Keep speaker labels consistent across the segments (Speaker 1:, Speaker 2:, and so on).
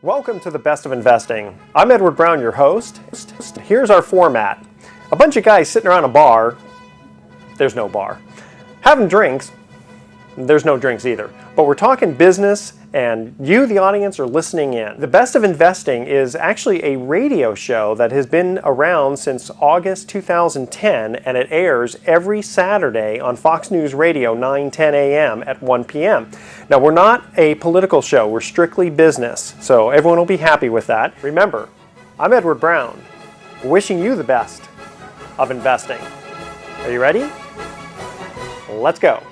Speaker 1: Welcome to the Best of Investing. I'm Edward Brown, your host. Here's our format. A bunch of guys sitting around a bar. There's no bar. Having drinks. There's no drinks either. But we're talking business, and you, the audience, are listening in. The Best of Investing is actually a radio show that has been around since August 2010, and it airs every Saturday on Fox News Radio, 9:10 a.m. at 1 p.m. Now, we're not a political show. We're strictly business, so everyone will be happy with that. Remember, I'm Edward Brown, wishing you the best of investing. Are you ready? Let's go.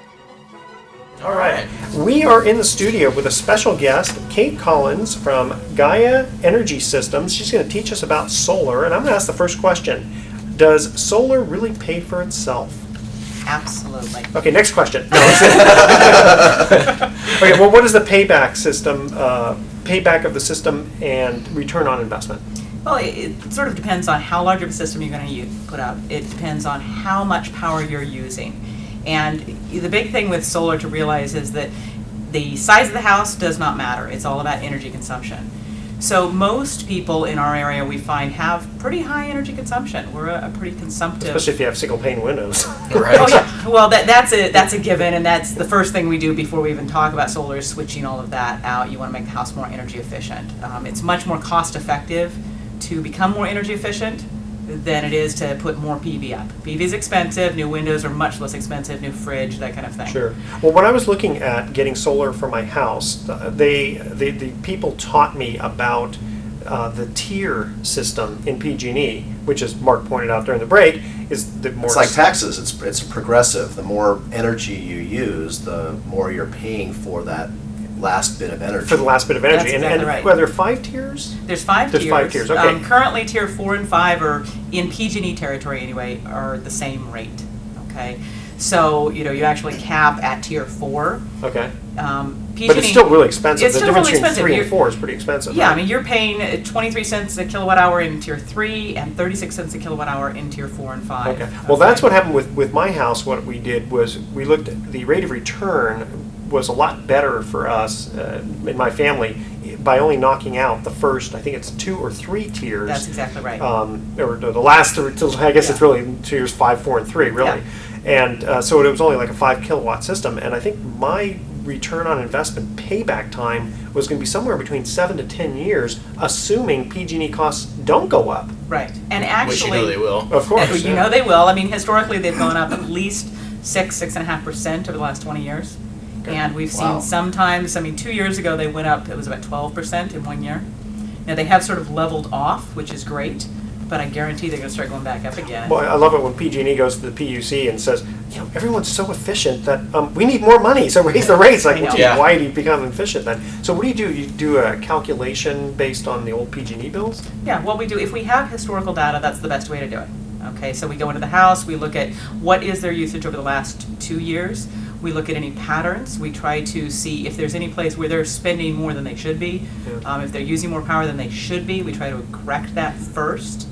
Speaker 1: All right. We are in the studio with a special guest, Kate Collins from Gaia Energy Systems. She's going to teach us about solar, and I'm going to ask the first question. Does solar really pay for itself?
Speaker 2: Absolutely.
Speaker 1: Okay, next question. No, okay, well, what is the payback system, payback of the system and return on investment?
Speaker 2: Well, it sort of depends on how large of a system you're going to put out. It depends on how much power you're using. And the big thing with solar to realize is that the size of the house does not matter. It's all about energy consumption. So most people in our area, we find, have pretty high energy consumption. We're a pretty consumptive...
Speaker 1: Especially if you have single pane windows.
Speaker 2: Right. Oh yeah, well that's a given, and that's the first thing we do before we even talk about solar is switching all of that out. You want to make the house more energy efficient. It's much more cost effective to become more energy efficient than it is to put more PV up. PV is expensive, new windows are much less expensive, new fridge, that kind of thing.
Speaker 1: Sure. Well, when I was looking at getting solar for my house, the people taught me about the tier system in PG&E, which, as Mark pointed out during the break, is the more...
Speaker 3: It's like taxes. It's progressive. The more energy you use, the more you're paying for that last bit of energy.
Speaker 1: For the last bit of energy.
Speaker 2: That's exactly right.
Speaker 1: Are there 5 tiers?
Speaker 2: There's 5 tiers.
Speaker 1: There's 5 tiers, okay.
Speaker 2: Currently, tier 4 and 5 are, in PG&E territory anyway, are the same rate, okay? So, you actually cap at tier 4.
Speaker 1: Okay.
Speaker 2: PG&E,
Speaker 1: but it's still really expensive.
Speaker 2: It's
Speaker 1: the
Speaker 2: still
Speaker 1: difference
Speaker 2: really
Speaker 1: between
Speaker 2: expensive.
Speaker 1: 3 and 4 is pretty expensive.
Speaker 2: Yeah,
Speaker 1: right?
Speaker 2: I mean, you're paying 23 cents a kilowatt hour in tier 3 and 36 cents a kilowatt hour in tier 4 and 5.
Speaker 1: Okay. Well, that's what happened with my house. What we did was we looked at the rate of return was a lot better for us in my family by only knocking out the first, I think it's 2 or 3 tiers.
Speaker 2: That's exactly right.
Speaker 1: Or the last 3, I guess it's really tiers 5, 4, and 3, really. Yeah. And so it was only like a 5 kilowatt system, and I think my return on investment payback time was going to be somewhere between 7 to 10 years, assuming PG&E costs don't go up.
Speaker 2: Right. And actually...
Speaker 4: Which you know they will.
Speaker 1: Of course.
Speaker 2: You know they will. I mean, historically, they've gone up at least 6.5% over the last 20 years. And we've seen sometimes, 2 years ago they went up, it was about 12% in 1 year. Now they have sort of leveled off, which is great, but I guarantee they're going to start going back up again.
Speaker 1: Well, I love it when PG&E goes to the PUC and says, everyone's so efficient that we need more money, so raise the rates. Like, why do you become efficient then? So what do? You do a calculation based on the old PG&E bills?
Speaker 2: Yeah, what we do, if we have historical data, that's the best way to do it. Okay, so we go into the house, we look at what is their usage over the last 2 years. We look at any patterns. We try to see if there's any place where they're spending more than they should be. Yeah. If they're using more power than they should be, we try to correct that first.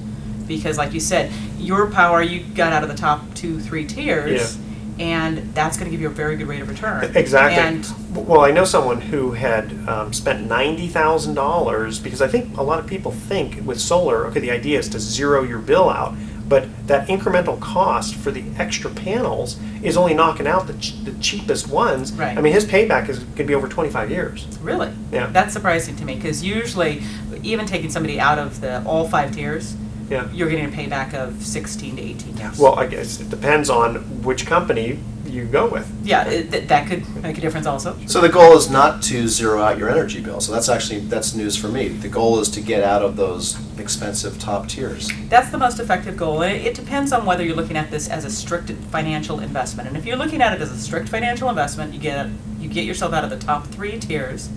Speaker 2: Because like you said, your power, you got out of the top 2, 3 tiers, and that's going to give you a very good rate of return.
Speaker 1: Exactly.
Speaker 2: And,
Speaker 1: well, I know someone who had spent $90,000, because I think a lot of people think with solar, okay, the idea is to zero your bill out. But that incremental cost for the extra panels is only knocking out the cheapest ones.
Speaker 2: Right.
Speaker 1: I mean, his payback is going to be over 25 years.
Speaker 2: Really?
Speaker 1: Yeah.
Speaker 2: That's surprising to me, because usually, even taking somebody out of all 5 tiers, you're getting a payback of 16 to 18 years.
Speaker 1: Well, I guess it depends on which company you go with.
Speaker 2: Yeah, that could make a difference also.
Speaker 3: So the goal is not to zero out your energy bill. So that's news for me. The goal is to get out of those expensive top tiers.
Speaker 2: That's the most effective goal. And it depends on whether you're looking at this as a strict financial investment. And if you're looking at it as a strict financial investment, you get yourself out of the top 3 tiers,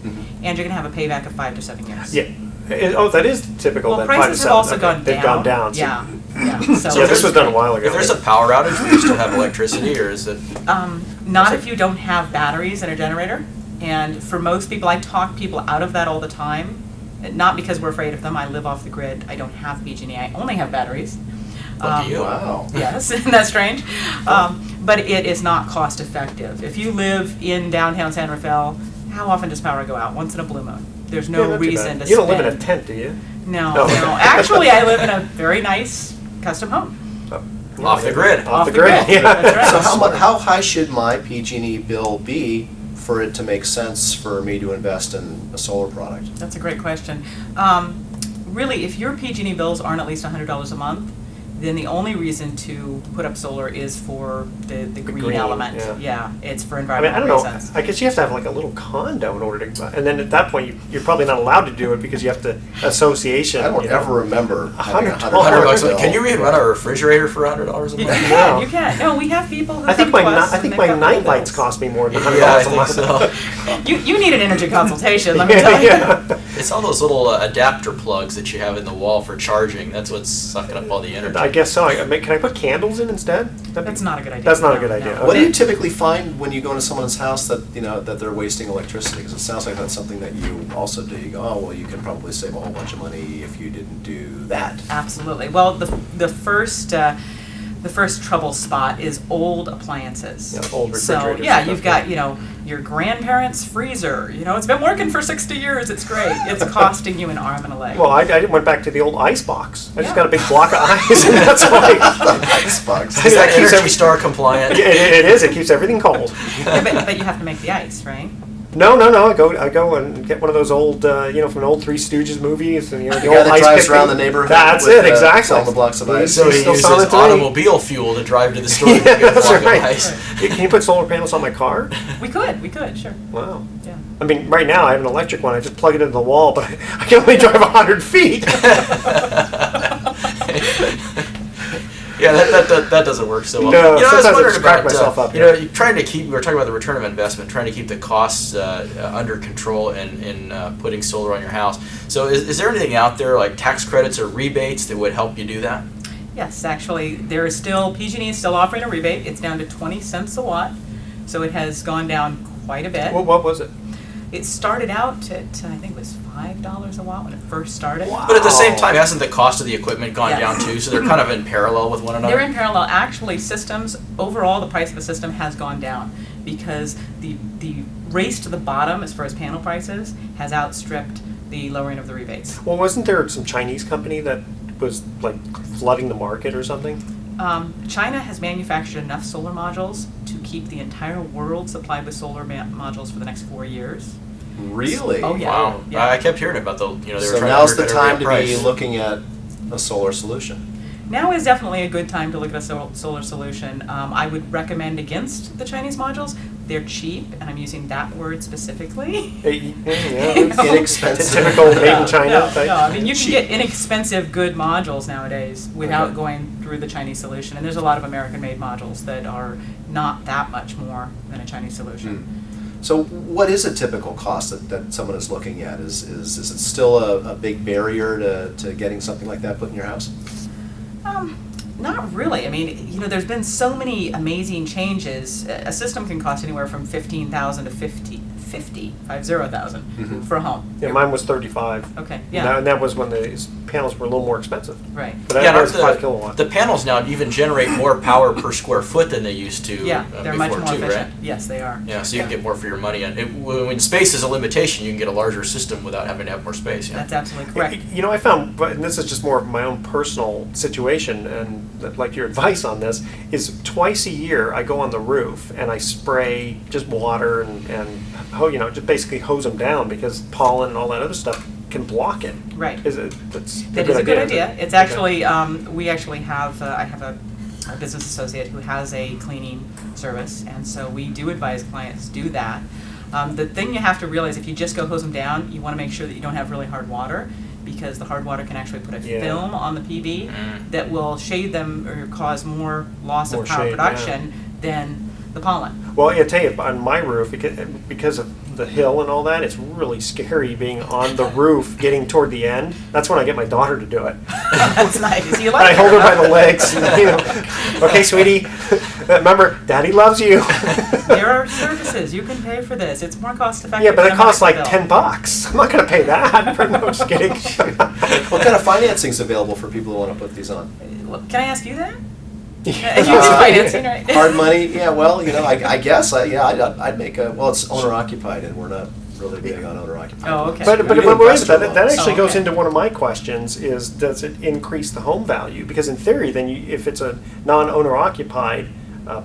Speaker 2: and you're going to have a payback of 5 to 7 years.
Speaker 1: Yeah. That is typical.
Speaker 2: Well,
Speaker 1: then
Speaker 2: prices have also gone down.
Speaker 1: They've gone down.
Speaker 2: Yeah.
Speaker 1: So this was done a while ago.
Speaker 4: If there's a power outage, will you still have electricity, or is it?
Speaker 2: Not if you don't have batteries in a generator. And for most people, I talk people out of that all the time. Not because we're afraid of them. I live off the grid. I don't have PG&E. I only have batteries.
Speaker 3: Wow.
Speaker 2: Yes, isn't that strange? But it is not cost effective. If you live in downtown San Rafael, how often does power go out? Once in a blue moon. there's
Speaker 1: Yeah,
Speaker 2: no
Speaker 1: not too
Speaker 2: reason
Speaker 1: bad.
Speaker 2: to
Speaker 1: You don't live in a
Speaker 2: spend-
Speaker 1: tent, do you?
Speaker 2: No,
Speaker 1: No.
Speaker 2: no. Actually, I live in a very nice custom home.
Speaker 4: Off the grid.
Speaker 1: Off the grid, yeah.
Speaker 2: That's right.
Speaker 3: So how high should my PG&E bill be for it to make sense for me to invest in a solar product?
Speaker 2: That's a great question. Really, if your PG&E bills aren't at least $100 a month, then the only reason to put up solar is for the green,
Speaker 1: green,
Speaker 2: element.
Speaker 1: yeah.
Speaker 2: It's for
Speaker 1: I mean,
Speaker 2: environmental
Speaker 1: I don't know.
Speaker 2: reasons.
Speaker 1: I guess you have to have like a little condo in order to, and then at that point you're probably not allowed to do it because you have to association.
Speaker 3: I don't
Speaker 1: you know.
Speaker 3: ever remember having
Speaker 1: $100.
Speaker 3: $100 bill.
Speaker 4: Can you run a refrigerator for $100 a
Speaker 2: You
Speaker 4: month?
Speaker 2: can,
Speaker 1: No.
Speaker 2: you can. No, we have people who
Speaker 1: I think
Speaker 2: come
Speaker 1: my
Speaker 2: to us
Speaker 1: I
Speaker 2: and
Speaker 1: think
Speaker 2: they've
Speaker 1: my
Speaker 2: got
Speaker 1: night
Speaker 2: full
Speaker 1: lights
Speaker 2: bills.
Speaker 1: cost me more than $100
Speaker 4: Yeah, I
Speaker 1: a
Speaker 4: think
Speaker 1: month.
Speaker 4: so.
Speaker 2: You need an energy consultation, let me tell you.
Speaker 1: Yeah.
Speaker 4: It's all those little adapter plugs that you have in the wall for charging. That's what's sucking up all the energy.
Speaker 1: I guess so. Can I put candles in instead? That'd be-
Speaker 2: That's not a good idea.
Speaker 1: That's not a
Speaker 2: No,
Speaker 1: good
Speaker 2: no.
Speaker 1: idea.
Speaker 3: What do
Speaker 1: Okay.
Speaker 3: you typically find when you go into someone's house that that they're wasting electricity? Because it sounds like that's something that you also do. You go, oh well, you can probably save a whole bunch of money if you didn't do that.
Speaker 2: Absolutely. Well, the first trouble spot is old appliances.
Speaker 1: Yeah, old
Speaker 2: So
Speaker 1: refrigerators
Speaker 2: yeah,
Speaker 1: and
Speaker 2: you've
Speaker 1: stuff,
Speaker 2: got your grandparents' freezer. It's been working for 60 years. It's great. It's costing you an arm and a leg.
Speaker 1: Well, I went back to the old ice box. I just
Speaker 2: Yeah.
Speaker 1: got a big block of ice, and that's like
Speaker 3: Icebox.
Speaker 4: Is that
Speaker 1: That keeps
Speaker 4: Energy
Speaker 1: every-
Speaker 4: Star compliant?
Speaker 1: it is. It keeps everything cold.
Speaker 2: Yeah, but you have to make the ice, right?
Speaker 1: No. I go and get one of those old, from an old Three Stooges movies, and the
Speaker 3: The
Speaker 1: old
Speaker 3: guy that
Speaker 1: ice
Speaker 3: drives
Speaker 1: pick
Speaker 3: around
Speaker 1: thing.
Speaker 3: the neighborhood.
Speaker 1: That's
Speaker 3: with,
Speaker 1: it, exactly.
Speaker 3: selling the blocks of ice.
Speaker 4: So he
Speaker 1: Still
Speaker 4: uses
Speaker 1: selling it to me.
Speaker 4: automobile fuel to drive to the store to get a
Speaker 1: That's
Speaker 4: block of
Speaker 1: right.
Speaker 4: ice.
Speaker 1: Can you put solar panels on my car?
Speaker 2: We could, sure.
Speaker 1: Wow.
Speaker 2: Yeah.
Speaker 1: I mean, right now I have an electric one. I just plug it into the wall, but I can only drive 100 feet.
Speaker 4: Yeah, that doesn't work so well.
Speaker 1: No,
Speaker 4: I was
Speaker 1: sometimes I
Speaker 4: wondering
Speaker 1: just crack
Speaker 4: about,
Speaker 1: myself up,
Speaker 4: you're
Speaker 1: yeah.
Speaker 4: trying to keep, we were talking about the return of investment, trying to keep the costs under control in putting solar on your house. So is there anything out there like tax credits or rebates that would help you do that?
Speaker 2: Yes, actually, there is still, PG&E is still offering a rebate. It's down to 20 cents a watt, so it has gone down quite a bit.
Speaker 1: What was it?
Speaker 2: It started out at, I think it was $5 a watt when it first started.
Speaker 1: Wow.
Speaker 4: But at the same time, hasn't the cost of the equipment gone
Speaker 2: Yes.
Speaker 4: down too? So they're kind of in parallel with one another?
Speaker 2: They're in parallel. Actually, systems, overall, the price of the system has gone down because the race to the bottom as far as panel prices has outstripped the lowering of the rebates.
Speaker 1: Well, wasn't there some Chinese company that was like flooding the market or something?
Speaker 2: China has manufactured enough solar modules to keep the entire world supplied with solar modules for the next 4 years.
Speaker 3: Really?
Speaker 2: Oh, yeah.
Speaker 4: Wow.
Speaker 2: Yeah.
Speaker 4: I kept hearing about they were
Speaker 3: So
Speaker 4: trying
Speaker 3: now's
Speaker 4: to
Speaker 3: the
Speaker 4: undercut
Speaker 3: time to
Speaker 4: every
Speaker 3: be
Speaker 4: price.
Speaker 3: looking at a solar solution.
Speaker 2: Now is definitely a good time to look at a solar solution. I would recommend against the Chinese modules. They're cheap, and I'm using that word specifically.
Speaker 1: Yeah.
Speaker 3: Inexpensive.
Speaker 1: Typical made in China
Speaker 2: No,
Speaker 1: type.
Speaker 2: no, I mean, you can get inexpensive, good modules nowadays without going through the Chinese solution. And there's a lot of American-made modules that are not that much more than a Chinese solution.
Speaker 3: So what is a typical cost that someone is looking at? Is it still a big barrier to getting something like that put in your house?
Speaker 2: Not really. I mean, there's been so many amazing changes. A system can cost anywhere from $15,000 to $50,000 for a home.
Speaker 1: Yeah, mine was 35.
Speaker 2: Okay,
Speaker 1: And
Speaker 2: yeah,
Speaker 1: that was when the panels were a little more expensive.
Speaker 2: right.
Speaker 1: But that
Speaker 4: Yeah,
Speaker 1: was 5 kilowatt.
Speaker 4: the panels now even generate more power per square foot than they used to
Speaker 2: Yeah, they're much
Speaker 4: before
Speaker 2: more
Speaker 4: too,
Speaker 2: efficient.
Speaker 4: right?
Speaker 2: Yes, they are.
Speaker 4: Yeah, so you can get more for your money. And when space is a limitation, you can get a larger system without having to have more space. Yeah.
Speaker 2: That's absolutely correct.
Speaker 1: I found, and this is just more of my own personal situation, and like your advice on this, is twice a year I go on the roof and I spray just water and just basically hose them down because pollen and all that other stuff can block it.
Speaker 2: Right.
Speaker 1: That's
Speaker 2: That is a good idea.
Speaker 1: isn't it?
Speaker 2: It's actually, we actually have, I have a business associate who has a cleaning service, and so we do advise clients do that. The thing you have to realize, if you just go hose them down, you want to make sure that you don't have really hard water, because the hard water can actually put a
Speaker 1: Yeah.
Speaker 2: film on the PV that will shade them or cause more loss
Speaker 1: More
Speaker 2: of power
Speaker 1: shade,
Speaker 2: production than the pollen.
Speaker 1: Well, I tell you, on my roof, because of the hill and all that, it's really scary being on the roof getting toward the end. That's when I get my daughter to do it.
Speaker 2: That's nice. You
Speaker 1: And
Speaker 2: like
Speaker 1: I hold her by the legs. And, okay, sweetie, remember, Daddy loves you.
Speaker 2: There are services. You can pay for this. It's more cost effective.
Speaker 1: Yeah, but it
Speaker 2: than a
Speaker 1: costs like
Speaker 2: microbill.
Speaker 1: $10. I'm not going to pay that. No, I'm just kidding.
Speaker 3: What kind of financing is available for people who want to put these on?
Speaker 2: Well, can I ask you that?
Speaker 1: Yeah.
Speaker 2: You do financing, right?
Speaker 3: Hard money? Yeah, well, I guess, I'd make it's owner occupied and we're not really big on owner-occupied.
Speaker 2: Oh, okay.
Speaker 1: But
Speaker 3: We do
Speaker 1: wait,
Speaker 3: investor
Speaker 1: that
Speaker 3: loans.
Speaker 1: actually goes
Speaker 2: okay.
Speaker 1: into one of my questions: is does it increase the home value? Because in theory, then if it's a non-owner occupied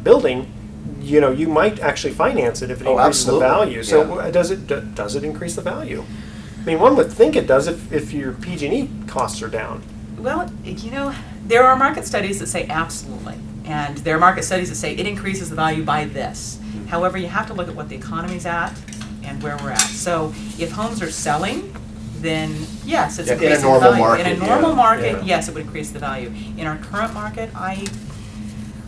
Speaker 1: building, you might actually finance it if it
Speaker 3: Oh,
Speaker 1: increases the
Speaker 3: absolutely.
Speaker 1: value. So
Speaker 3: Yeah.
Speaker 1: does it increase the value? I mean, one would think it does if your PG&E costs are down.
Speaker 2: Well, there are market studies that say absolutely, and there are market studies that say it increases the value by this. However, you have to look at what the economy's at and where we're at. So if homes are selling, then yes, it's
Speaker 3: Yeah, in a
Speaker 2: increasing the
Speaker 3: normal
Speaker 2: value.
Speaker 3: market,
Speaker 2: In a normal
Speaker 3: yeah,
Speaker 2: market,
Speaker 3: yeah.
Speaker 2: yes, it would increase the value. In our current market,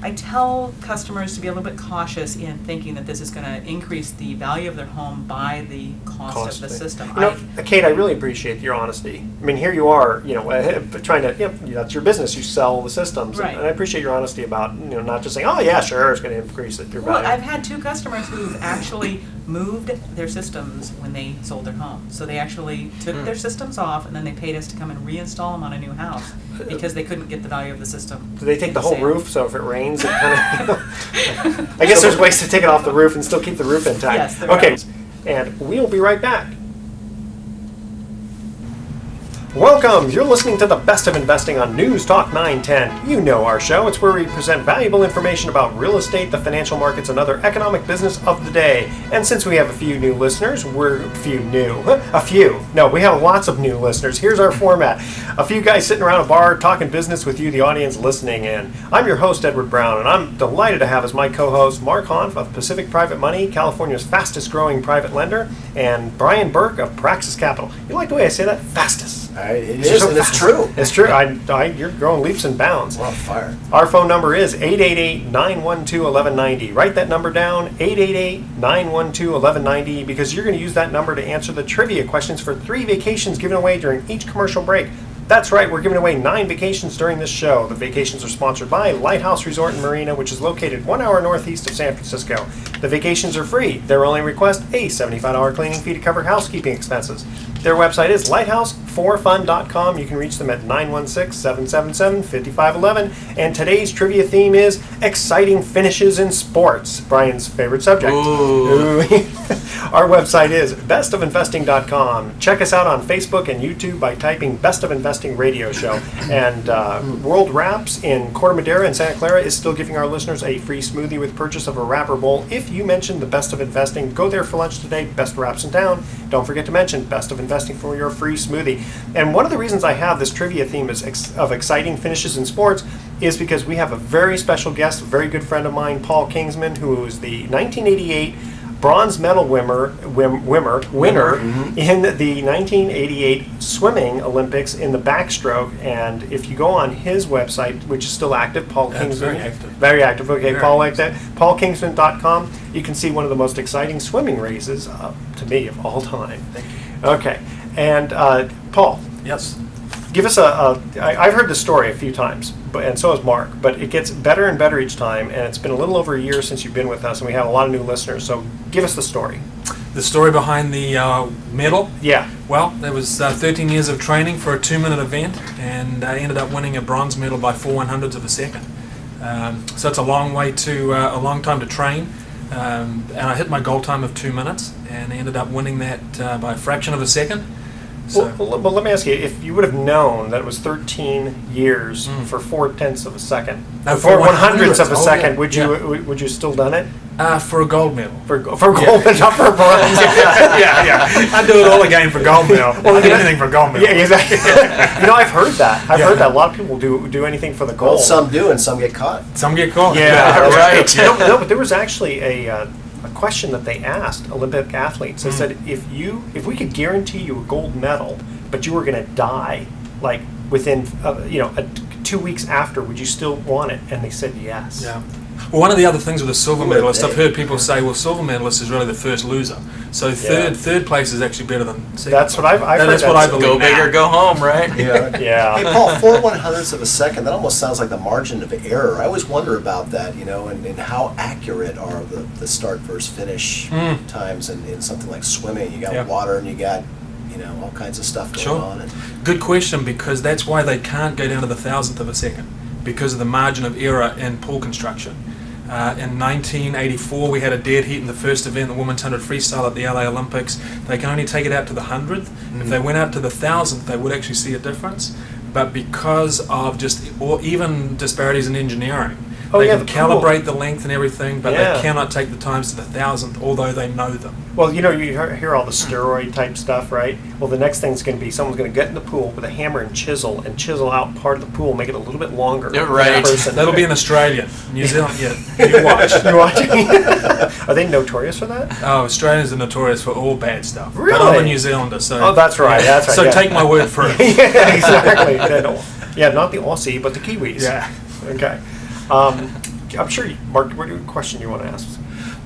Speaker 2: I tell customers to be a little bit cautious in thinking that this is going to increase the value of their home by the cost of the
Speaker 1: thing.
Speaker 2: system.
Speaker 1: Kate, I really appreciate your honesty. I mean, here you are, trying to, that's your business. You sell the systems,
Speaker 2: Right.
Speaker 1: and I appreciate your honesty about, not just saying, oh yeah, sure, it's going to increase your
Speaker 2: Well,
Speaker 1: value.
Speaker 2: I've had 2 customers who've actually moved their systems when they sold their home. So they actually took their systems off and then they paid us to come and reinstall them on a new house because they couldn't get the value of the system.
Speaker 1: Do they take the whole
Speaker 2: sale.
Speaker 1: roof, so if it rains, it kind of... I guess there's ways to take it off the roof and still keep the roof intact.
Speaker 2: Yes, there
Speaker 1: Okay,
Speaker 2: are.
Speaker 1: and we'll be right back. Welcome! You're listening to the Best of Investing on News Talk 910. You know our show. It's where we present valuable information about real estate, the financial markets, and other economic business of the day. And since we have a few new listeners, we have lots of new listeners. Here's our format. A few guys sitting around a bar talking business with you, the audience, listening in. I'm your host, Edward Brown, and I'm delighted to have as my co-host Mark Hanf of Pacific Private Money, California's fastest growing private lender, and Brian Burke of Praxis Capital. You like the way I say that? Fastest.
Speaker 3: It is, and it's true.
Speaker 1: It's true. You're growing leaps and bounds.
Speaker 3: We're on fire.
Speaker 1: Our phone number is 888-912-1190. Write that number down, 888-912-1190, because you're going to use that number to answer the trivia questions for 3 vacations given away during each commercial break. That's right, we're giving away 9 vacations during this show. The vacations are sponsored by Lighthouse Resort and Marina, which is located 1 hour northeast of San Francisco. The vacations are free. Their only request, a $75 cleaning fee to cover housekeeping expenses. Their website is lighthouse4fun.com. You can reach them at 916-777-5511. And today's trivia theme is exciting finishes in sports. Brian's favorite subject.
Speaker 4: Ooh.
Speaker 1: Our website is bestofinvesting.com. Check us out on Facebook and YouTube by typing Best of Investing Radio Show. And World Wraps in Corte Madera and Santa Clara is still giving our listeners a free smoothie with purchase of a wrapper bowl. If you mention the Best of Investing, go there for lunch today. Best Wraps in town. Don't forget to mention Best of Investing for your free smoothie. And one of the reasons I have this trivia theme of exciting finishes in sports is because we have a very special guest, a very good friend of mine, Paul Kingsman, who is the 1988 bronze medal winner in the 1988 swimming Olympics in the backstroke. And if you go on his website, which is still active, Paul Kingsman.
Speaker 5: Very active.
Speaker 1: Very active. Okay,
Speaker 5: Very
Speaker 1: Paul like that. PaulKingsman.com. You can see one of the most exciting swimming races, to me, of all time.
Speaker 5: Thank you.
Speaker 1: Okay. And Paul,
Speaker 5: Yes.
Speaker 1: give us I've heard this story a few times, and so has Mark, but it gets better and better each time, and it's been a little over a year since you've been with us, and we have a lot of new listeners, so give us the story.
Speaker 5: The story behind the medal.
Speaker 1: Yeah.
Speaker 5: Well, there was 13 years of training for a 2-minute event, and I ended up winning a bronze medal by 4/100ths of a second. So it's a long time to train. And I hit my goal time of 2 minutes, and ended up winning that by a fraction of a second. So,
Speaker 1: Well, let me ask you, if you would have known that it was 13 years for 4/10ths of a second,
Speaker 5: No,
Speaker 1: 4/100ths of a
Speaker 5: 4/100ths.
Speaker 1: second,
Speaker 5: Oh,
Speaker 1: would you still done it?
Speaker 5: for a gold medal.
Speaker 1: For gold, but not for bronze.
Speaker 5: yeah. I'd do it all again for gold medal.
Speaker 1: Well,
Speaker 5: I'd do
Speaker 1: yeah.
Speaker 5: anything for gold medal.
Speaker 1: Yeah, exactly. I've heard that. I've
Speaker 5: Yeah.
Speaker 1: heard that a lot of people do anything for the gold.
Speaker 3: Well, some do, and some get caught.
Speaker 5: Some get caught.
Speaker 1: Yeah,
Speaker 4: right.
Speaker 1: No, but there was actually a question that they asked Olympic athletes. They said, if we could guarantee you a gold medal, but you were going to die, like within 2 weeks after, would you still want it? And they said yes.
Speaker 5: Yeah. Well, one of the other things with a silver
Speaker 3: Good
Speaker 5: medalist,
Speaker 3: day.
Speaker 5: I've heard people say, well, silver medalist is really the first loser. So third place is actually better than second.
Speaker 1: That's what I've heard.
Speaker 5: That's what I believe.
Speaker 4: Go big
Speaker 5: now.
Speaker 4: or go home, right?
Speaker 3: Yeah.
Speaker 1: Yeah.
Speaker 3: Hey, Paul, 4/100ths of a second, that almost sounds like the margin of error. I always wonder about that, and how accurate are the start versus finish times in something like swimming. You got
Speaker 5: Yeah.
Speaker 3: water and you got, all kinds of stuff going
Speaker 5: Sure.
Speaker 3: on. And
Speaker 5: Good question, because that's why they can't go down to the 1,000th of a second, because of the margin of error in pool construction. In 1984, we had a dead heat in the first event, the women's 100 freestyle at the LA Olympics. They can only take it out to the 100th. If they went out to the 1,000th, they would actually see a difference. But because of or even disparities in engineering, they can calibrate the length and everything, but they cannot take the times to the 1,000th, although they know them.
Speaker 1: Well, you hear all the steroid type stuff, right? Well, the next thing's going to be someone's going to get in the pool with a hammer and chisel out part of the pool, make it a little bit longer.
Speaker 4: Yeah, right.
Speaker 5: That'll be in Australia. New Zealand, you watch.
Speaker 1: You watch? Are they notorious for that?
Speaker 5: Oh, Australians are notorious for all bad stuff.
Speaker 1: Really?
Speaker 5: But I'm a New Zealander, so...
Speaker 1: Oh, that's right. That's right.
Speaker 5: So take my word for it.
Speaker 1: Yeah, exactly. Not the Aussie, but the Kiwis.
Speaker 5: Yeah.
Speaker 1: Okay. I'm sure, Mark, what question you want to ask?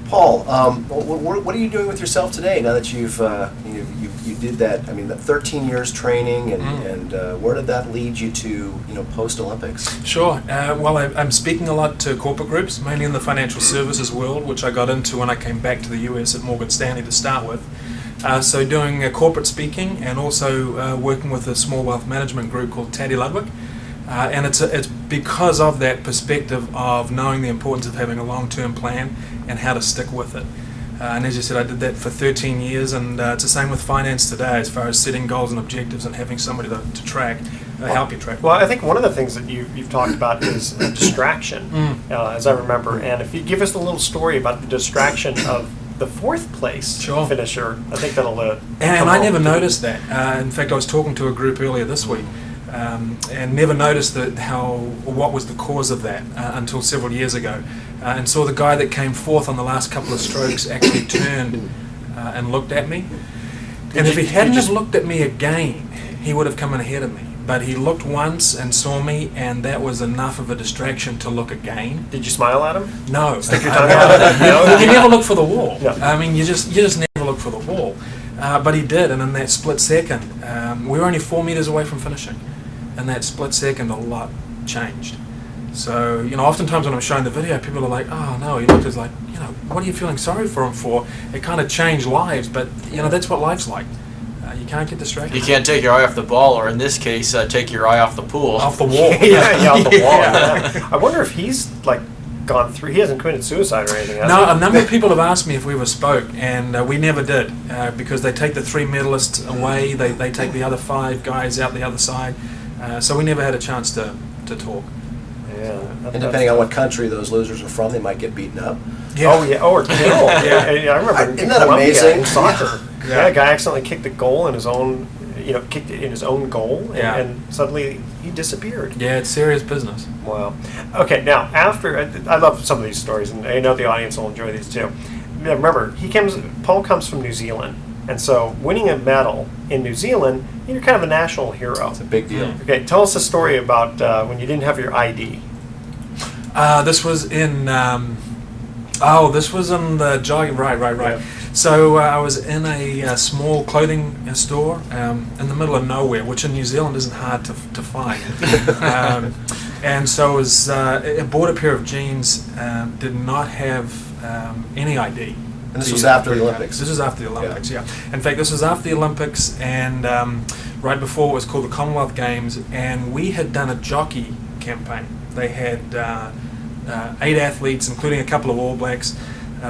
Speaker 3: Paul, what are you doing with yourself today now that you did that? I mean, that 13 years training, and where did that lead you to? Post Olympics.
Speaker 5: Sure. Well, I'm speaking a lot to corporate groups, mainly in the financial services world, which I got into when I came back to the US at Morgan Stanley to start with. So doing corporate speaking and also working with a small wealth management group called Taddy Ludwig. And it's because of that perspective of knowing the importance of having a long-term plan and how to stick with it. And as you said, I did that for 13 years, and it's the same with finance today as far as setting goals and objectives and having somebody to track, help you track.
Speaker 1: Well, I think one of the things that you've talked about is distraction, as I remember. And if you give us a little story about the distraction of the fourth place finisher, I think that'll...
Speaker 5: and I never noticed that. In fact, I was talking to a group earlier this week, and never noticed what was the cause of that until several years ago, and saw the guy that came fourth on the last couple of strokes actually turned and looked at me. And if he hadn't have looked at me again, he would have come in ahead of me. But he looked once and saw me, and that was enough of a distraction to look again.
Speaker 1: Did you smile at him?
Speaker 5: No.
Speaker 1: Stick your tongue out?
Speaker 5: You never look for the wall.
Speaker 1: Yeah.
Speaker 5: I mean, you just never look for the wall. But he did, and in that split second, we were only 4 meters away from finishing. In that split second, a lot changed. So, oftentimes when I'm showing the video, people are like, oh no, he looked as like, what are you feeling sorry for him for? It kind of changed lives, but, that's what life's like. You can't get distracted.
Speaker 4: You can't take your eye off the ball, or in this case, take your eye off the pool.
Speaker 5: Off the wall.
Speaker 1: Off the wall. Yeah. I wonder if he's gone through. He hasn't committed suicide or anything.
Speaker 5: No, a number of people have asked me if we ever spoke, and we never did, because they take the 3 medalists away. They take the other 5 guys out the other side. So we never had a chance to talk.
Speaker 1: Yeah.
Speaker 3: And depending on what country those losers are from, they might get beaten up.
Speaker 5: Yeah.
Speaker 1: Oh yeah, or killed. Yeah, I remember.
Speaker 3: Isn't that amazing?
Speaker 1: In soccer,
Speaker 5: Yeah.
Speaker 1: a guy accidentally kicked a goal in his own, kicked it in his own goal, and suddenly he disappeared.
Speaker 5: Yeah, it's serious business.
Speaker 1: Wow. Okay, now I love some of these stories, and I know the audience will enjoy these too. Now, remember, Paul comes from New Zealand, and so winning a medal in New Zealand, you're kind of a national hero.
Speaker 3: It's a big deal.
Speaker 1: Okay, tell us a story about when you didn't have your ID.
Speaker 5: This was in. This was in the jogging. Right.
Speaker 1: Yeah.
Speaker 5: So I was in a small clothing store in the middle of nowhere, which in New Zealand isn't hard to find. And so I bought a pair of jeans. Did not have any ID.
Speaker 3: And this was after the Olympics.
Speaker 5: This was after the Olympics, yeah. In fact, this was after the Olympics, and right before it was called the Commonwealth Games, and we had done a jockey campaign. They had 8 athletes, including a couple of All Blacks,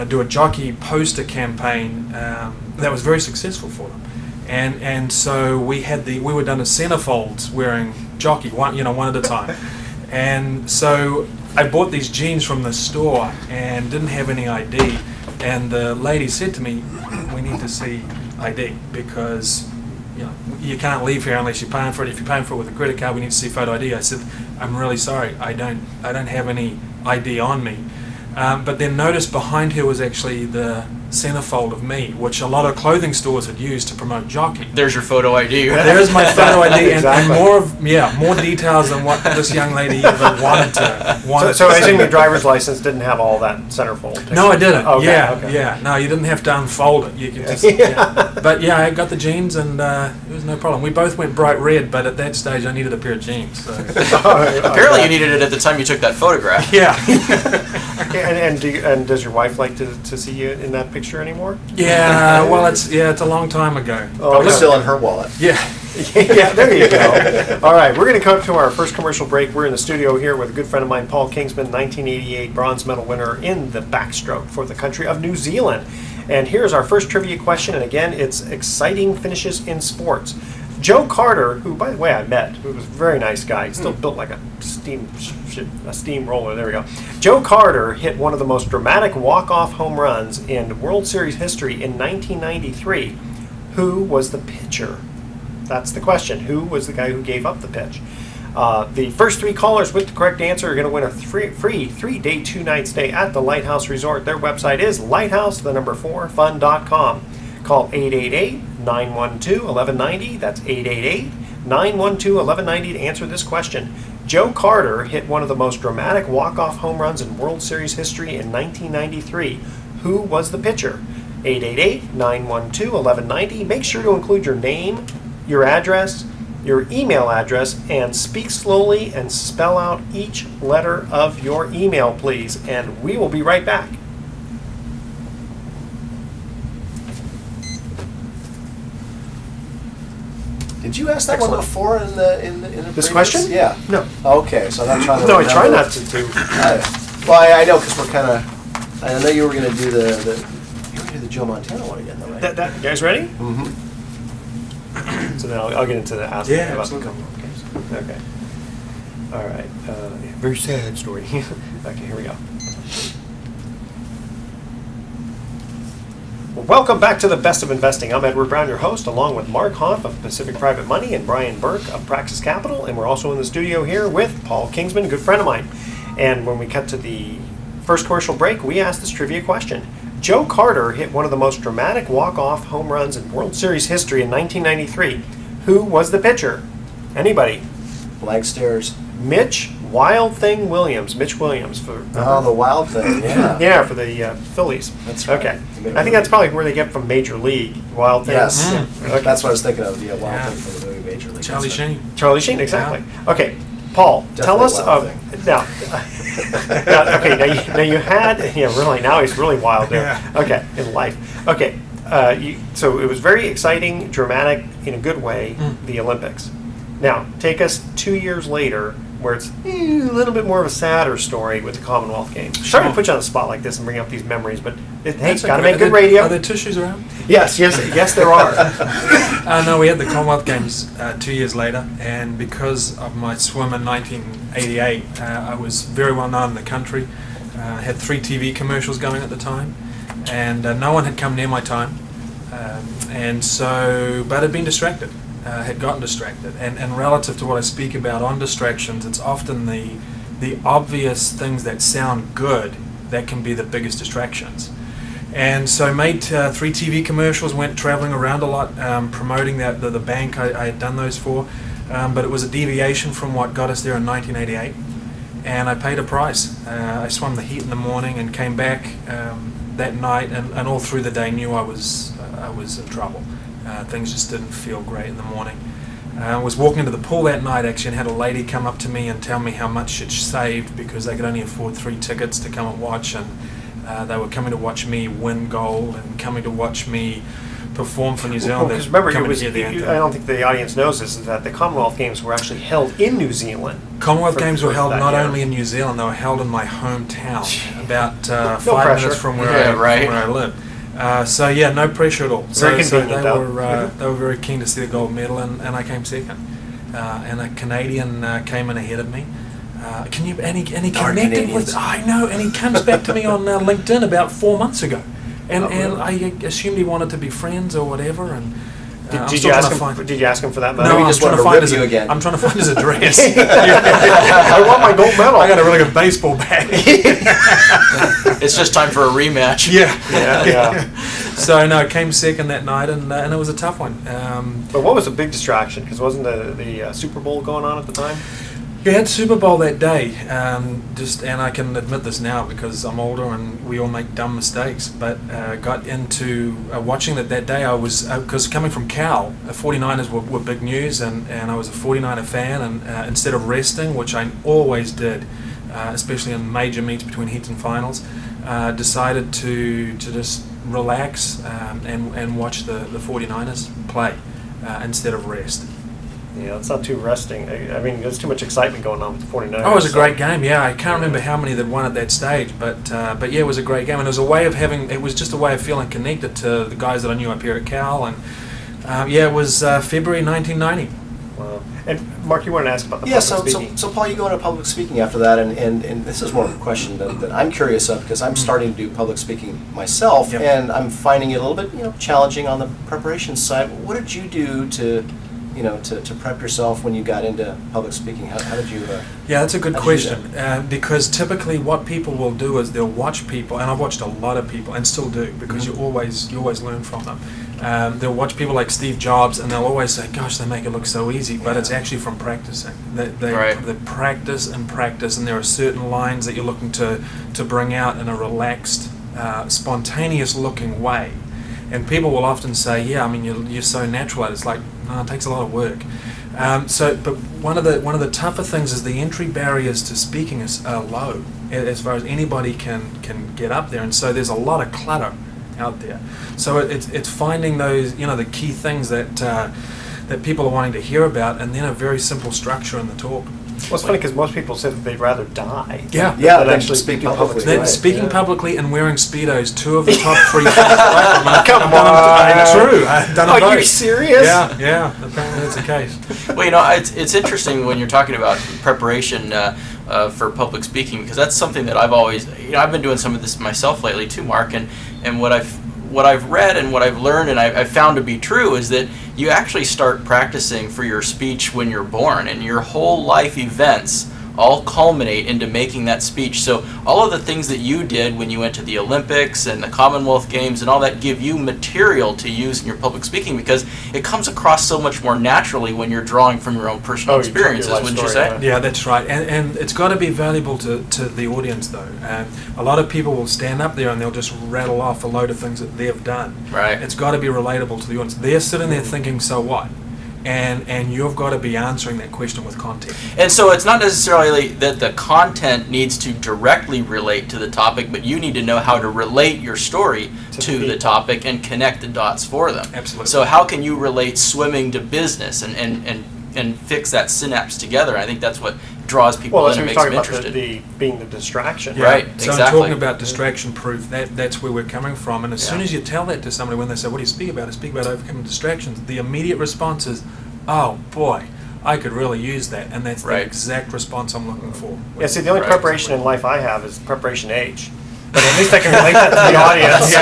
Speaker 5: do a jockey poster campaign that was very successful for them. And so we were done as centerfolds wearing jockey, one at a time. And so I bought these jeans from the store and didn't have any ID. And the lady said to me, we need to see ID because you can't leave here unless you're paying for it. If you're paying for it with a credit card, we need to see photo ID. I said, I'm really sorry, I don't have any ID on me. But then noticed behind her was actually the centerfold of me, which a lot of clothing stores had used to promote jockey.
Speaker 4: There's your photo ID.
Speaker 5: There's my photo ID,
Speaker 1: Exactly.
Speaker 5: and more details than what this young lady even wanted to.
Speaker 1: So I assume your driver's license didn't have all that centerfold.
Speaker 5: No, I didn't.
Speaker 1: Okay, okay.
Speaker 5: Yeah. No, you didn't have to unfold it. You could just, But yeah, I got the jeans, and it was no problem. We both went bright red, but at that stage, I needed a pair of jeans. So.
Speaker 4: Apparently, you needed it at the time you took that photograph.
Speaker 5: Yeah.
Speaker 1: And does your wife like to see you in that picture anymore?
Speaker 5: Yeah. Well, it's a long time ago.
Speaker 3: Probably still in her wallet.
Speaker 5: Yeah.
Speaker 1: Yeah, there you go. All right, we're going to come to our first commercial break. We're in the studio here with a good friend of mine, Paul Kingsman, 1988 bronze medal winner in the backstroke for the country of New Zealand. And here's our first trivia question, and again, it's exciting finishes in sports. Joe Carter, who, by the way, I met, who was a very nice guy, still built like a steamroller, there we go. Joe Carter hit one of the most dramatic walk-off home runs in World Series history in 1993. Who was the pitcher? That's the question. Who was the guy who gave up the pitch? The first three callers with the correct answer are going to win a free 3-day, 2-night stay at the Lighthouse Resort. Their website is lighthouse4fun.com. Call 888-912-1190. That's 888-912-1190 to answer this question. Joe Carter hit one of the most dramatic walk-off home runs in World Series history in 1993. Who was the pitcher? 888-912-1190. Make sure to include your name, your address, your email address, and speak slowly and spell out each letter of your email, please. And we will be right back.
Speaker 3: Did you ask that
Speaker 1: Excellent.
Speaker 3: one before in the
Speaker 1: This
Speaker 3: previous?
Speaker 1: question?
Speaker 3: Yeah.
Speaker 1: No.
Speaker 3: Okay, so I'm not trying to.
Speaker 1: No, I try
Speaker 3: remember.
Speaker 1: not to.
Speaker 3: Well, I know because we're kind of. I know you were going to do the Joe Montana one again, though, right?
Speaker 1: You guys ready?
Speaker 3: Mm-hmm.
Speaker 1: So then I'll get into the ask
Speaker 5: Yeah,
Speaker 1: about the
Speaker 5: absolutely.
Speaker 1: Commonwealth Games. Okay. All right. Very sad story. Okay, here we go. Well, welcome back to the Best of Investing. I'm Edward Brown, your host, along with Mark Hoff of Pacific Private Money and Brian Burke of Praxis Capital. And we're also in the studio here with Paul Kingsman, a good friend of mine. And when we cut to the first commercial break, we asked this trivia question. Joe Carter hit one of the most dramatic walk-off home runs in World Series history in 1993. Who was the pitcher? Anybody?
Speaker 3: Blank stares.
Speaker 1: Mitch Wild Thing Williams. Mitch Williams for
Speaker 3: Oh, the wild thing. Yeah.
Speaker 1: yeah, for the Phillies.
Speaker 3: That's right.
Speaker 1: Okay.
Speaker 3: You made
Speaker 1: I
Speaker 3: a
Speaker 1: think that's
Speaker 3: movie.
Speaker 1: probably where they get from Major League. Wild Thing.
Speaker 3: Yes.
Speaker 1: Yeah. Okay.
Speaker 3: That's what I was thinking of. Yeah, wild
Speaker 5: Yeah.
Speaker 3: thing from the movie Major League.
Speaker 5: Charlie
Speaker 3: That's right.
Speaker 5: Sheen.
Speaker 1: Charlie Sheen, exactly. Okay, Paul, tell
Speaker 3: Definitely
Speaker 1: us
Speaker 3: Wild
Speaker 1: of now. Okay, now you had really now he's really wild there.
Speaker 5: Yeah.
Speaker 1: Okay, in life. Okay, so it was very exciting, dramatic in a good way. The Olympics. Now take us 2 years later, where it's a little bit more of a sadder story with the Commonwealth Games. Sorry to put you on the spot like this and bring up these memories, but hey,
Speaker 5: That's
Speaker 1: got to
Speaker 5: okay.
Speaker 1: make good
Speaker 5: Are there
Speaker 1: radio.
Speaker 5: tissues around?
Speaker 1: Yes, there are.
Speaker 5: No, we had the Commonwealth Games 2 years later, and because of my swim in 1988, I was very well known in the country. I had 3 TV commercials going at the time, and no one had come near my time. But I'd been distracted, had gotten distracted. And relative to what I speak about on distractions, it's often the obvious things that sound good that can be the biggest distractions. And so made 3 TV commercials, went traveling around a lot, promoting the bank I had done those for. But it was a deviation from what got us there in 1988. And I paid a price. I swam the heat in the morning and came back that night, and all through the day knew I was in trouble. Things just didn't feel great in the morning. I was walking into the pool that night actually and had a lady come up to me and tell me how much she'd saved because they could only afford 3 tickets to come and watch, and they were coming to watch me win gold and coming to watch me perform for New Zealand.
Speaker 1: Because remember,
Speaker 5: coming
Speaker 1: it was,
Speaker 5: to hear the anthem.
Speaker 1: I don't think the audience knows this, is that the Commonwealth Games were actually held in New Zealand.
Speaker 5: Commonwealth
Speaker 1: for-
Speaker 5: Games were
Speaker 1: for
Speaker 5: held
Speaker 1: that
Speaker 5: not
Speaker 1: year.
Speaker 5: only in New Zealand, they were held in my hometown, about 5
Speaker 1: pressure.
Speaker 5: minutes from where,
Speaker 4: Yeah, right.
Speaker 5: from where I live. So yeah, no pressure at all.
Speaker 1: Very
Speaker 5: So
Speaker 1: convenient,
Speaker 5: they
Speaker 1: though.
Speaker 5: were very keen to see the gold medal, and I came second. And a Canadian came in ahead of me. And he connected
Speaker 3: Canadians.
Speaker 5: with, I know, and he comes back to me on LinkedIn about 4 months ago. And I assumed he wanted to be friends or whatever, and I'm
Speaker 1: Did
Speaker 5: still
Speaker 1: you
Speaker 5: trying
Speaker 1: ask
Speaker 5: to
Speaker 1: him?
Speaker 5: find.
Speaker 1: Did you ask him for that
Speaker 5: No,
Speaker 1: medal?
Speaker 3: he
Speaker 5: I'm
Speaker 3: just
Speaker 5: trying
Speaker 3: wanted
Speaker 5: to
Speaker 3: to
Speaker 5: find
Speaker 3: rip
Speaker 5: his.
Speaker 3: you again.
Speaker 5: I'm trying to find his address.
Speaker 1: I want my gold medal.
Speaker 5: I got a really good baseball bat.
Speaker 4: It's just time for a rematch.
Speaker 5: Yeah.
Speaker 1: Yeah.
Speaker 5: So no, I came second that night, and it was a tough one.
Speaker 1: But what was the big distraction? Because wasn't the Super Bowl going on at the time?
Speaker 5: We had Super Bowl that day, and I can admit this now because I'm older and we all make dumb mistakes. But got into watching that day. I was because coming from Cal, 49ers were big news, and I was a 49er fan. And instead of resting, which I always did, especially in major meets between heats and finals, decided to just relax and watch the 49ers play instead of rest.
Speaker 1: It's not too resting. I mean, there's too much excitement going on with the 49ers.
Speaker 5: Oh, it was a great game. Yeah, I can't remember how many that won at that stage, but yeah, it was a great game, and it was a way of having. It was just a way of feeling connected to the guys that I knew up here at Cal, and yeah, it was February 1990.
Speaker 1: Wow. And Mark, you wanted to ask about the
Speaker 3: Yeah,
Speaker 1: public speaking.
Speaker 3: so Paul, you go into public speaking after that, and this is more of a question that I'm curious of, because I'm starting to do public speaking myself,
Speaker 5: Yep.
Speaker 3: and I'm finding it a little bit, challenging on the preparation side. What did you do to prep yourself when you got into public speaking? How did you?
Speaker 5: Yeah, that's a good
Speaker 3: How'd you do
Speaker 5: question, because typically what people will do is they'll watch people, and I've watched a lot of people, and still do, because you always learn from them. They'll watch people like Steve Jobs, and they'll always say, "Gosh, they make it look so easy," but it's actually from practicing. They practice and practice, and there are certain lines that you're looking to bring out in a relaxed, spontaneous-looking way. And people will often say, "Yeah, I mean, you're so natural at it." It's like, no, it takes a lot of work. But one of the tougher things is the entry barriers to speaking are low, as far as anybody can get up there, and so there's a lot of clutter out there. So it's finding those, the key things that people are wanting to hear about, and then a very simple structure in the talk.
Speaker 1: Well, it's funny because most people say that they'd rather die
Speaker 5: Yeah.
Speaker 1: than actually
Speaker 3: speaking
Speaker 1: speak
Speaker 3: publicly.
Speaker 5: Then
Speaker 3: Right,
Speaker 5: speaking
Speaker 3: yeah.
Speaker 5: publicly and wearing Speedos, two of the top three things. Come
Speaker 1: on.
Speaker 5: True. I've done
Speaker 1: Are
Speaker 5: them
Speaker 1: you
Speaker 5: both.
Speaker 1: serious?
Speaker 5: Yeah. Apparently that's the case.
Speaker 4: Well, it's interesting when you're talking about preparation for public speaking, because that's something that I've always, I've been doing some of this myself lately too, Mark, and what I've read and what I've learned and I've found to be true is that you actually start practicing for your speech when you're born, and your whole life events all culminate into making that speech. So all of the things that you did when you went to the Olympics and the Commonwealth Games and all that give you material to use in your public speaking, because it comes across so much more naturally when you're drawing from your own personal experiences,
Speaker 1: life
Speaker 4: wouldn't you
Speaker 1: story,
Speaker 4: say?
Speaker 5: Yeah, that's right. And it's got to be valuable to the audience, though. A lot of people will stand up there and they'll just rattle off a load of things that they've done.
Speaker 4: Right.
Speaker 5: It's got to be relatable to the audience. They're sitting there thinking, so what? And you've got to be answering that question with content.
Speaker 4: And so it's not necessarily that the content needs to directly relate to the topic, but you need to know how to relate your story to the topic and connect the dots for them.
Speaker 5: Absolutely.
Speaker 4: So how can you relate swimming to business and fix that synapse together? I think that's what draws people
Speaker 1: Well,
Speaker 4: in
Speaker 1: that's
Speaker 4: and
Speaker 1: what
Speaker 4: makes
Speaker 1: you're
Speaker 4: them
Speaker 1: talking about,
Speaker 4: interested.
Speaker 1: being the distraction.
Speaker 5: Yeah.
Speaker 4: Right,
Speaker 5: So
Speaker 4: exactly.
Speaker 5: I'm talking about distraction proof. That's where we're coming from. And as soon
Speaker 4: Yeah.
Speaker 5: as you tell that to somebody, when they say, "What do you speak about?" I speak about overcoming distractions. The immediate response is, "Oh boy, I could really use that," and that's
Speaker 4: Right.
Speaker 5: the exact response I'm looking for.
Speaker 1: Yeah, see, the only
Speaker 4: Right.
Speaker 1: preparation in life I have is preparation H. But at least I can relate that to the audience.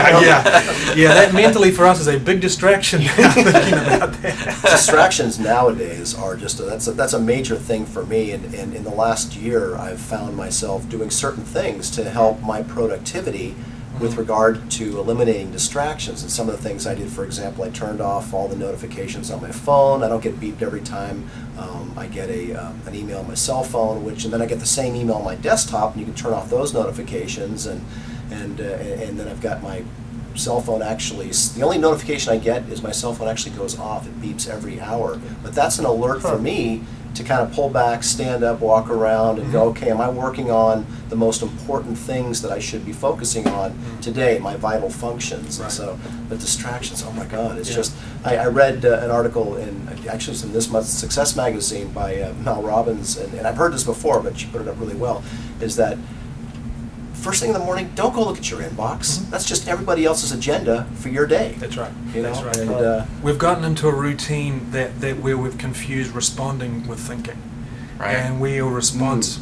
Speaker 5: Yeah. That mentally for us is a big distraction. Thinking about that.
Speaker 3: Distractions nowadays are just that's a major thing for me, and in the last year I've found myself doing certain things to help my productivity with regard to eliminating distractions. And some of the things I did, for example, I turned off all the notifications on my phone. I don't get beeped every time I get an email on my cell phone, and then I get the same email on my desktop, and you can turn off those notifications, and then I've got my cell phone actually, the only notification I get is my cell phone actually goes off. It beeps every hour. But that's an alert for me to kind of pull back, stand up, walk around, and go, okay, am I working on the most important things that I should be focusing on today, my vital functions?
Speaker 5: Right.
Speaker 3: And so the distractions, oh my God, it's
Speaker 5: Yeah.
Speaker 3: just, I read an article actually it's in this month's Success Magazine by Mel Robbins, and I've heard this before, but she put it up really well, is that first thing in the morning, don't go look at your inbox. That's just everybody else's agenda for your day.
Speaker 5: That's right.
Speaker 3: You
Speaker 5: That's
Speaker 3: know?
Speaker 5: right.
Speaker 3: And,
Speaker 5: We've gotten into a routine that where we've confused responding with thinking.
Speaker 4: Right.
Speaker 5: And we're response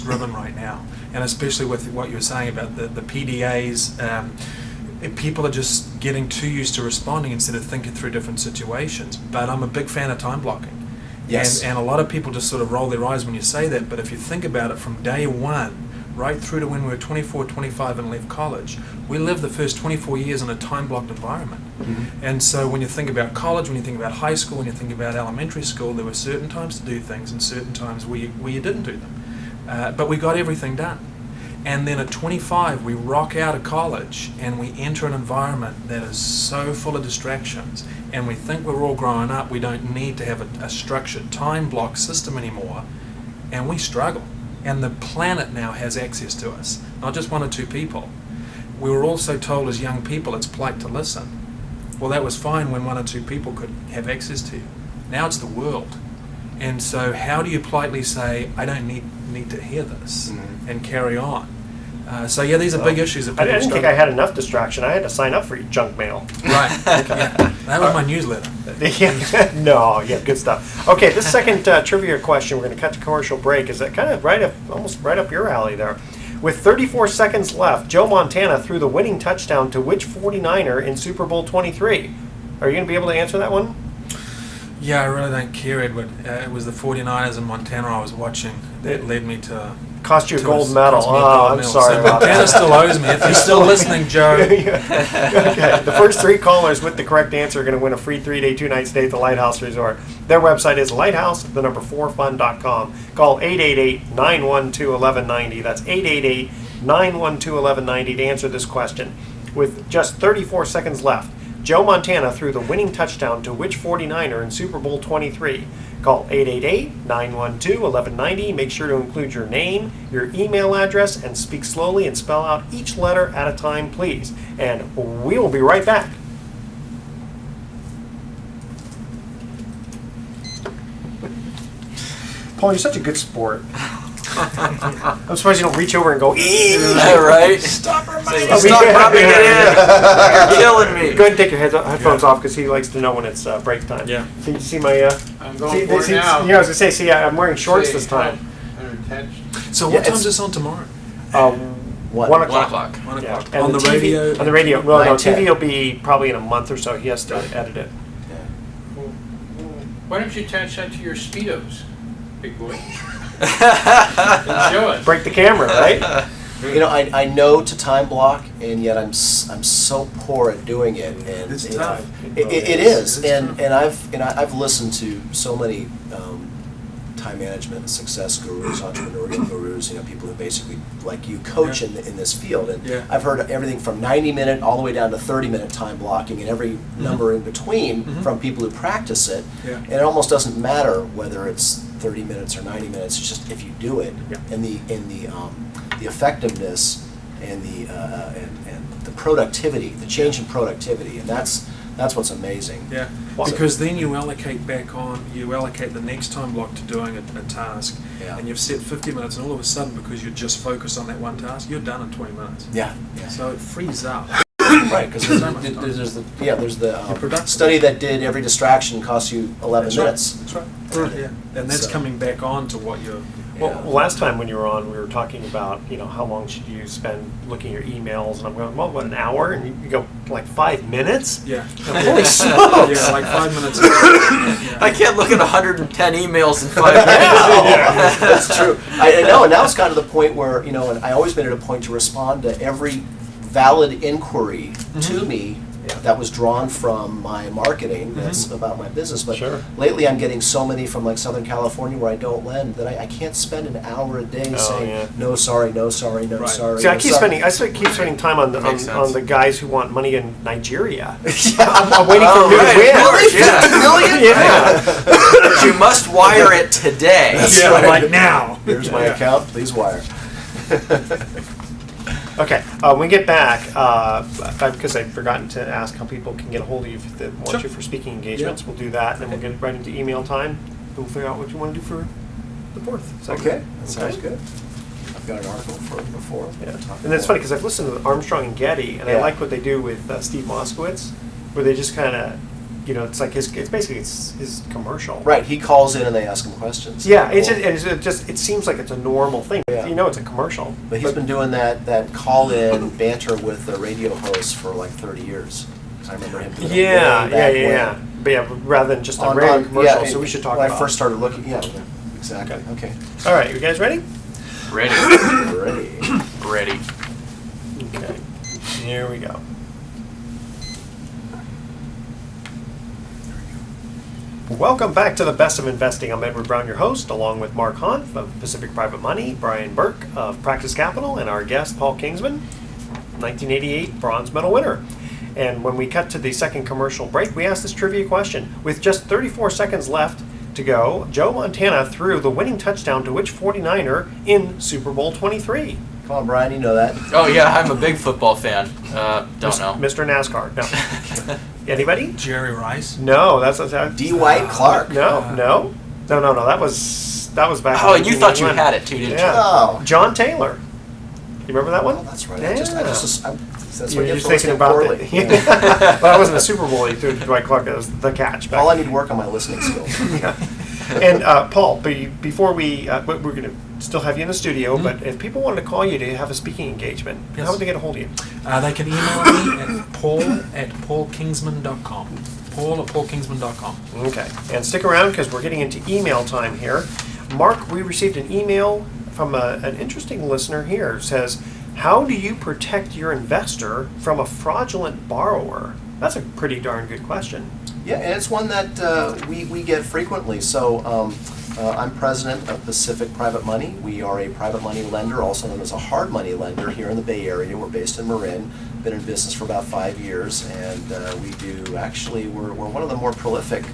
Speaker 5: driven right now, and especially with what you were saying about the PDAs, people are just getting too used to responding instead of thinking through different situations. But I'm a big fan of time blocking.
Speaker 3: Yes.
Speaker 5: And a lot of people just sort of roll their eyes when you say that, but if you think about it from day one, right through to when we were 24, 25 and left college, we lived the first 24 years in a time-blocked environment. And so when you think about college, when you think about high school, when you think about elementary school, there were certain times to do things and certain times where you didn't do them. But we got everything done. And then at 25, we rock out of college and we enter an environment that is so full of distractions, and we think we're all growing up, we don't need to have a structured time block system anymore, and we struggle. And the planet now has access to us, not just one or two people. We were also told as young people it's polite to listen. Well, that was fine when one or two people could have access to you. Now it's the world. And so how do you politely say, I don't need to hear this, and carry on? So yeah, these are big issues that
Speaker 1: I
Speaker 5: people
Speaker 1: didn't think
Speaker 5: struggle
Speaker 1: I had enough distraction. I had to sign up for your junk mail.
Speaker 5: Right. Yeah. That was my newsletter.
Speaker 1: No, yeah, good stuff. Okay, this second trivia question, we're going to cut to commercial break, is that kind of almost right up your alley there. With 34 seconds left, Joe Montana threw the winning touchdown to which 49er in Super Bowl 23? Are you going to be able to answer that one?
Speaker 5: Yeah, I really don't care, Edward. It was the 49ers in Montana I was watching that led me to...
Speaker 1: Cost you a gold medal.
Speaker 5: cost me a
Speaker 1: Oh,
Speaker 5: gold
Speaker 1: I'm
Speaker 5: medal.
Speaker 1: sorry
Speaker 5: So
Speaker 1: about
Speaker 5: Montana
Speaker 1: that.
Speaker 5: still owes me. If you're still listening, Joe.
Speaker 1: Okay, the first 3 callers with the correct answer are going to win a free 3-day, 2-night stay at the Lighthouse Resort. Their website is lighthouse4fun.com. Call 888-912-1190. That's 888-912-1190 to answer this question. With just 34 seconds left, Joe Montana threw the winning touchdown to which 49er in Super Bowl 23? Call 888-912-1190. Make sure to include your name, your email address, and speak slowly and spell out each letter at a time, please. And we will be right back. Paul, you're such a good sport. I'm surprised you don't reach over and go,
Speaker 4: Right?
Speaker 3: Stop
Speaker 4: Say, stop rubbing it in. You're killing me.
Speaker 1: Go ahead and take your headphones off because he likes to know when it's break time.
Speaker 5: Yeah.
Speaker 1: See my...
Speaker 6: I'm going for it now.
Speaker 1: Yeah, I was going to say, see, I'm wearing shorts this time.
Speaker 5: So
Speaker 3: Yeah,
Speaker 5: what time's
Speaker 3: it's-
Speaker 5: this on tomorrow?
Speaker 3: 1
Speaker 1: 1
Speaker 4: 1
Speaker 1: o'clock.
Speaker 4: o'clock.
Speaker 5: 1
Speaker 1: Yeah.
Speaker 5: o'clock.
Speaker 1: And
Speaker 5: On the
Speaker 1: TV
Speaker 5: radio?
Speaker 1: On the radio. Well, no,
Speaker 3: 9:10.
Speaker 1: TV will be probably in a month or so. He has to edit it.
Speaker 6: Why don't you attach that to your Speedos, big boy? And show us.
Speaker 1: Break the camera, right?
Speaker 3: You know, I know to time block, and yet I'm so poor at doing it. And
Speaker 5: It's
Speaker 3: you
Speaker 5: tough.
Speaker 3: know, it is,
Speaker 5: It's
Speaker 3: and
Speaker 5: tough.
Speaker 3: I've listened to so many time management and success gurus, entrepreneurial gurus. You know, people who basically like you coach
Speaker 5: Yeah.
Speaker 3: in this field, and
Speaker 5: Yeah.
Speaker 3: I've heard everything from 90-minute all the way down to 30-minute time blocking, and every number in between from people who practice it.
Speaker 5: Yeah.
Speaker 3: And it almost doesn't matter whether it's 30 minutes or 90 minutes. It's just if you do it,
Speaker 1: Yeah.
Speaker 3: and the effectiveness and the productivity, the change in productivity, and that's what's amazing.
Speaker 5: Yeah,
Speaker 1: Well,
Speaker 5: because then you allocate the next time block to doing a task,
Speaker 3: Yeah.
Speaker 5: and you've set 50 minutes, and all of a sudden, because you're just focused on that one task, you're done in 20 minutes.
Speaker 3: Yeah.
Speaker 5: So it frees up.
Speaker 3: Right, because
Speaker 5: So much time.
Speaker 3: there's the
Speaker 5: You're productive.
Speaker 3: study that did every distraction costs you 11
Speaker 5: That's
Speaker 3: minutes.
Speaker 5: Right. That's right. Yeah, and that's
Speaker 3: So-
Speaker 5: coming back on to what you're.
Speaker 1: Well, last time when you were on, we were talking about, how long should you spend looking at your emails, and I'm going, well, what, an hour? And you go, like 5 minutes?
Speaker 5: Yeah.
Speaker 1: Holy smokes!
Speaker 5: Yeah, like 5 minutes. Yeah.
Speaker 4: I can't look at 110 emails in 5 minutes.
Speaker 3: That's true. I know, and now it's gotten to the point where, and I always been at a point to respond to every valid inquiry to me
Speaker 1: Yeah.
Speaker 3: that was drawn from my marketing that's about my business. But
Speaker 1: Sure.
Speaker 3: lately I'm getting so many from like Southern California where I don't lend that I can't spend an hour a day saying,
Speaker 1: yeah.
Speaker 3: no, sorry, no, sorry, no,
Speaker 5: Right.
Speaker 3: sorry.
Speaker 1: See, I
Speaker 3: no,
Speaker 1: keep
Speaker 3: sorry.
Speaker 1: keep spending time on
Speaker 4: Makes sense.
Speaker 1: on the guys who want money in Nigeria. I'm waiting for
Speaker 4: Oh,
Speaker 1: you
Speaker 4: right,
Speaker 1: to win.
Speaker 4: of course, yeah.
Speaker 3: 50 million?
Speaker 1: Yeah.
Speaker 4: But you must wire it today.
Speaker 3: That's
Speaker 5: Yeah,
Speaker 3: right.
Speaker 5: like now.
Speaker 3: Here's my account, please wire.
Speaker 1: Okay, when we get back, because I've forgotten to ask how people can get a hold of you if they want
Speaker 5: Sure.
Speaker 1: you for speaking engagements,
Speaker 5: Yeah.
Speaker 1: we'll do that, and then we'll get right into email time. We'll figure out what you want to do for the 4th.
Speaker 3: Okay, that sounds good. I've got an article for before.
Speaker 1: Yeah. And it's funny because I've listened to Armstrong and Getty, and I
Speaker 3: Yeah.
Speaker 1: like what they do with Steve Moskowitz, where they just kind of, it's like it's basically his commercial.
Speaker 3: Right, he calls in and they ask him questions.
Speaker 1: Yeah, it seems like it's a normal thing.
Speaker 3: Yeah.
Speaker 1: It's a commercial.
Speaker 3: But he's been doing that call-in banter with the radio hosts for like 30 years. 'Cause I remember him doing it way back when.
Speaker 1: But yeah, rather than just a
Speaker 3: On-
Speaker 1: radio
Speaker 3: on-
Speaker 1: commercial,
Speaker 3: yeah,
Speaker 1: so we should talk
Speaker 3: when
Speaker 1: about
Speaker 3: I first started looking, yeah, exactly. Okay.
Speaker 1: All right, you guys ready?
Speaker 4: Ready.
Speaker 3: Ready.
Speaker 4: Ready.
Speaker 1: Okay, here we go. Welcome back to the Best of Investing. I'm Edward Brown, your host, along with Mark Hunt of Pacific Private Money, Brian Burke of Practice Capital, and our guest, Paul Kingsman, 1988 bronze medal winner. And when we cut to the second commercial break, we asked this trivia question. With just 34 seconds left to go, Joe Montana threw the winning touchdown to which 49er in Super Bowl 23?
Speaker 3: Come on, Brian, you know that.
Speaker 4: Oh yeah, I'm a big football fan. Don't know.
Speaker 1: Mr. NASCAR. No. Anybody?
Speaker 5: Jerry Rice.
Speaker 1: No, that's
Speaker 3: D. White Clark.
Speaker 1: No, no. No. That was back.
Speaker 4: Oh,
Speaker 1: in
Speaker 4: and you thought you
Speaker 1: 1981.
Speaker 4: had it too, didn't
Speaker 1: Yeah.
Speaker 3: Oh.
Speaker 1: John Taylor. You remember that one?
Speaker 3: Oh, that's right.
Speaker 1: Yeah.
Speaker 3: That's
Speaker 1: You're
Speaker 3: what
Speaker 1: just
Speaker 3: gets
Speaker 1: thinking
Speaker 3: listening
Speaker 1: about
Speaker 3: poorly.
Speaker 1: it.
Speaker 3: Yeah.
Speaker 1: Well, that wasn't a Super Bowl. He threw to Dwight Clark. That was the catch.
Speaker 3: All I need to work on my listening skills.
Speaker 1: And Paul, before we're going to still have you in the studio, but if people wanted to call you to have a speaking engagement,
Speaker 5: Yes.
Speaker 1: how would they get a hold of you?
Speaker 5: They can email me at paul@paulkingsman.com. paul@paulkingsman.com.
Speaker 1: Okay. And stick around because we're getting into email time here. Mark, we received an email from an interesting listener here. It says, how do you protect your investor from a fraudulent borrower? That's a pretty darn good question.
Speaker 3: Yeah, and it's one that we get frequently. So I'm president of Pacific Private Money. We are a private money lender, also known as a hard money lender here in the Bay Area. We're based in Marin. Been in business for about 5 years, and we're one of the more prolific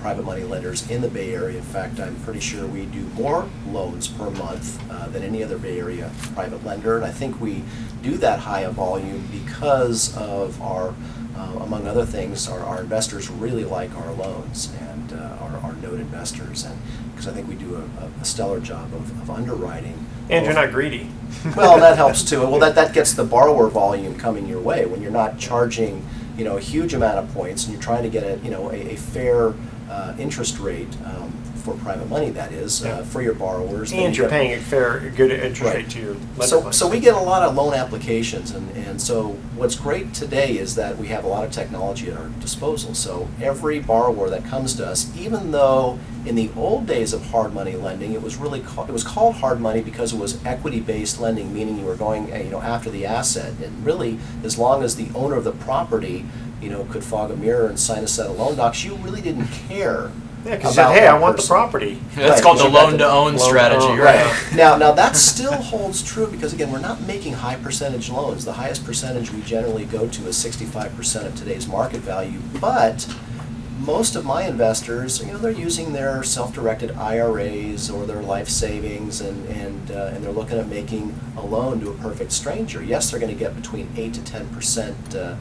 Speaker 3: private money lenders in the Bay Area. In fact, I'm pretty sure we do more loans per month than any other Bay Area private lender, and I think we do that high a volume because of our among other things, our investors really like our loans and our note investors, and because I think we do a stellar job of underwriting.
Speaker 1: And you're not greedy.
Speaker 3: Well, that helps too. Well, that gets the borrower volume coming your way when you're not charging, a huge amount of points, and you're trying to get a fair interest rate for private money, that is,
Speaker 1: Yeah.
Speaker 3: for your borrowers.
Speaker 1: And you're paying a good interest
Speaker 3: Right.
Speaker 1: rate to your lender.
Speaker 3: So we get a lot of loan applications, and so what's great today is that we have a lot of technology at our disposal. So every borrower that comes to us, even though in the old days of hard money lending, it was called hard money because it was equity-based lending, meaning you were going after the asset, and really as long as the owner of the property could fog a mirror and sign a set of loan docs, you really didn't care.
Speaker 1: Yeah, because you
Speaker 3: about
Speaker 1: said, hey,
Speaker 3: that
Speaker 1: I want the
Speaker 3: person.
Speaker 1: property.
Speaker 4: That's
Speaker 3: Right,
Speaker 4: called the
Speaker 3: you got
Speaker 4: loan-to-own
Speaker 1: loan-
Speaker 4: strategy,
Speaker 1: oh,
Speaker 4: right?
Speaker 3: Now that still holds true because, again, we're not making high percentage loans. The highest percentage we generally go to is 65% of today's market value. But most of my investors, they're using their self-directed IRAs or their life savings, and they're looking at making a loan to a perfect stranger. Yes, they're going to get between 8 to 10%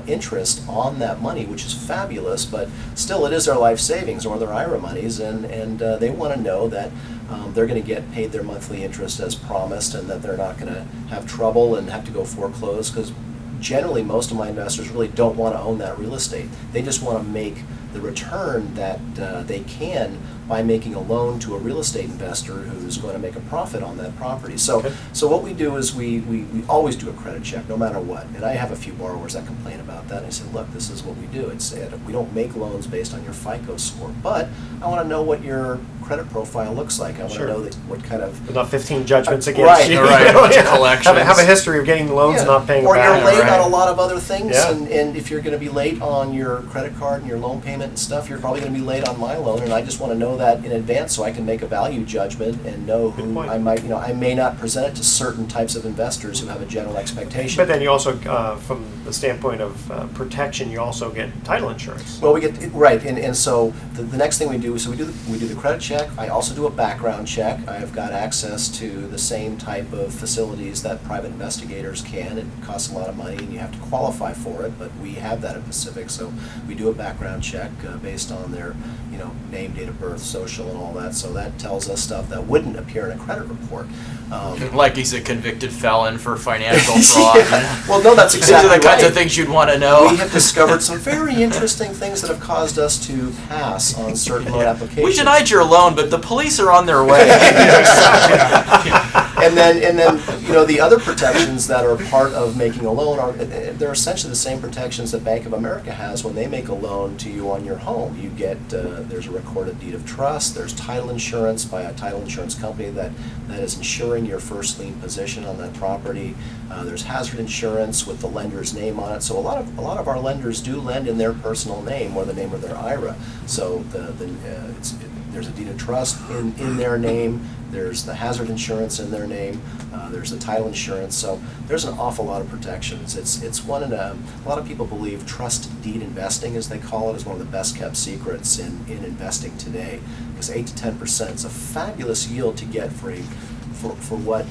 Speaker 3: interest on that money, which is fabulous, but still it is their life savings or their IRA monies, and they want to know that they're going to get paid their monthly interest as promised, and that they're not going to have trouble and have to go foreclose, because generally most of my investors really don't want to own that real estate. They just want to make the return that they can by making a loan to a real estate investor who's going to make a profit on that property. So,
Speaker 1: Okay.
Speaker 3: so what we do is we always do a credit check, no matter what. And I have a few borrowers that complain about that. I said, look, this is what we do. We don't make loans based on your FICO score, but I want to know what your credit profile looks like. I want
Speaker 1: Sure.
Speaker 3: to know what kind of
Speaker 1: Not 15 judgments against
Speaker 3: Right.
Speaker 1: you.
Speaker 4: Right,
Speaker 1: Yeah.
Speaker 4: collections.
Speaker 1: Have a history of getting loans and not paying them
Speaker 3: or
Speaker 1: back.
Speaker 3: you're late
Speaker 4: right.
Speaker 3: on a lot of other things,
Speaker 1: Yeah.
Speaker 3: and if you're going to be late on your credit card and your loan payment and stuff, you're probably going to be late on my loan, and I just want to know that in advance so I can make a value judgment and know
Speaker 1: Good
Speaker 3: who
Speaker 1: point.
Speaker 3: I might, I may not present it to certain types of investors who have a general expectation.
Speaker 1: But then you also, from the standpoint of protection, you also get title insurance.
Speaker 3: Well, we get right, and so the next thing we do, so we do the credit check. I also do a background check. I've got access to the same type of facilities that private investigators can. It costs a lot of money, and you have to qualify for it. But we have that at Pacific, so we do a background check based on their name, date of birth, social, and all that. So that tells us stuff that wouldn't appear in a credit report.
Speaker 4: Like he's a convicted felon for financial fraud.
Speaker 3: Yeah. Well, no, that's exactly
Speaker 4: These are the kinds
Speaker 3: right.
Speaker 4: of things you'd want to know.
Speaker 3: We have discovered some very interesting things that have caused us to pass on certain loan applications.
Speaker 4: We denied your loan, but the police are on their way.
Speaker 3: And then the other protections that are part of making a loan they're essentially the same protections that Bank of America has when they make a loan to you on your home. You get there's a recorded deed of trust. There's title insurance by a title insurance company that is insuring your first lien position on that property. There's hazard insurance with the lender's name on it. So a lot of our lenders do lend in their personal name or the name of their IRA. So there's a deed of trust in their name. There's the hazard insurance in their name. There's the title insurance. So there's an awful lot of protections. It's one in a lot of people believe trust deed investing, as they call it, is one of the best kept secrets in investing today. Because 8 to 10% is a fabulous yield to get for what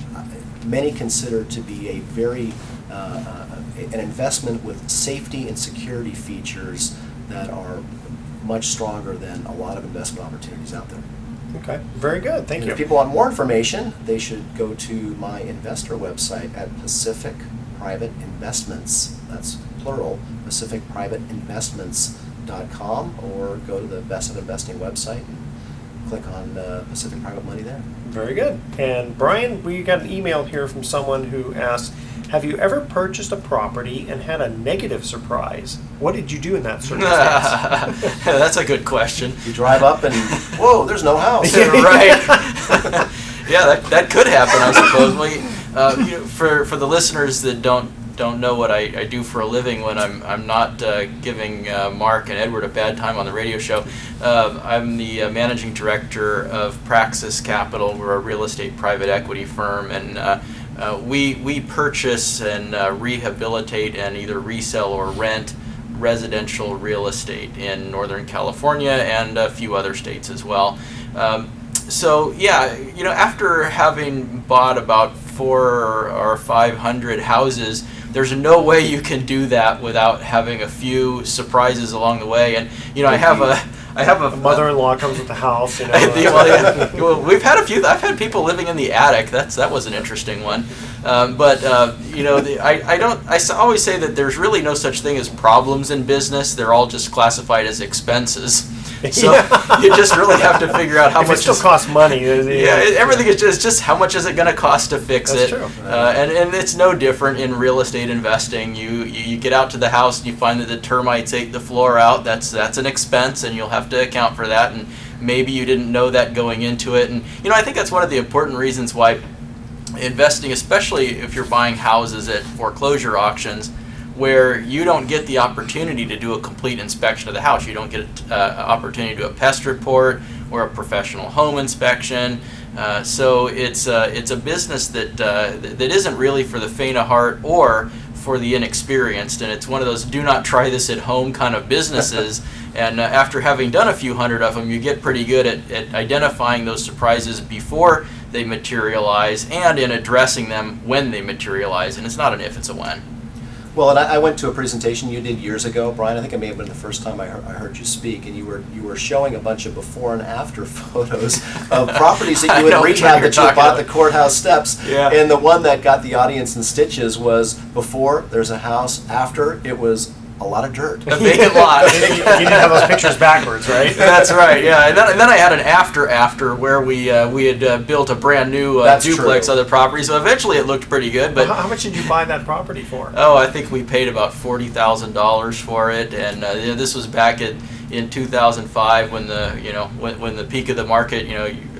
Speaker 3: many consider to be a very an investment with safety and security features that are much stronger than a lot of investment opportunities out there.
Speaker 1: Okay, very good. Thank
Speaker 3: And
Speaker 1: you.
Speaker 3: if people want more information, they should go to my investor website at Pacific Private Investments. That's plural, pacificprivateinvestments.com, or go to the Best of Investing website and click on Pacific Private Money there.
Speaker 1: Very good. And Brian, we got an email here from someone who asked, have you ever purchased a property and had a negative surprise? What did you do in that circumstance?
Speaker 4: That's a good question.
Speaker 3: You drive up and, whoa, there's no house.
Speaker 4: Right. Yeah, that could happen, I suppose. Well, for the listeners that don't know what I do for a living when I'm not giving Mark and Edward a bad time on the radio show, I'm the managing director of Praxis Capital. We're a real estate private equity firm, and we purchase and rehabilitate and either resell or rent residential real estate in Northern California and a few other states as well. So yeah, after having bought about 400 or 500 houses, there's no way you can do that without having a few surprises along the way. And I have a
Speaker 1: The mother-in-law comes with the house.
Speaker 4: We've had a few. I've had people living in the attic. That was an interesting one. I always say that there's really no such thing as problems in business. They're all just classified as expenses. So you just really have to figure out how much.
Speaker 1: It still costs money.
Speaker 4: Everything is just how much is it going to cost to fix
Speaker 1: That's
Speaker 4: it.
Speaker 1: True.
Speaker 4: And it's no different in real estate investing. You get out to the house and you find that the termites ate the floor out. That's an expense, and you'll have to account for that. And maybe you didn't know that going into it. And I think that's one of the important reasons why investing, especially if you're buying houses at foreclosure auctions, where you don't get the opportunity to do a complete inspection of the house. You don't get an opportunity to do a pest report or a professional home inspection. So it's a business that isn't really for the faint of heart or for the inexperienced, and it's one of those do not try this at home kind of businesses. And after having done a few hundred of them, you get pretty good at identifying those surprises before they materialize and in addressing them when they materialize. And it's not an if, it's a when.
Speaker 3: Well, and I went to a presentation you did years ago, Brian. I think it may have been the first time I heard you speak, and you were showing a bunch of before and after photos of properties that you had rehabbed that you bought at the courthouse steps.
Speaker 4: Yeah.
Speaker 3: And the one that got the audience in stitches was before, there's a house. After, it was a lot of dirt.
Speaker 4: A vacant lot.
Speaker 1: You didn't have those pictures backwards, right?
Speaker 4: That's right, yeah. And then I had an after where we had built a brand new duplex on the property, so eventually it looked pretty good. But
Speaker 1: How much did you buy that property for?
Speaker 4: Oh, I think we paid about $40,000 for it, and this was back in 2005 when when the peak of the market,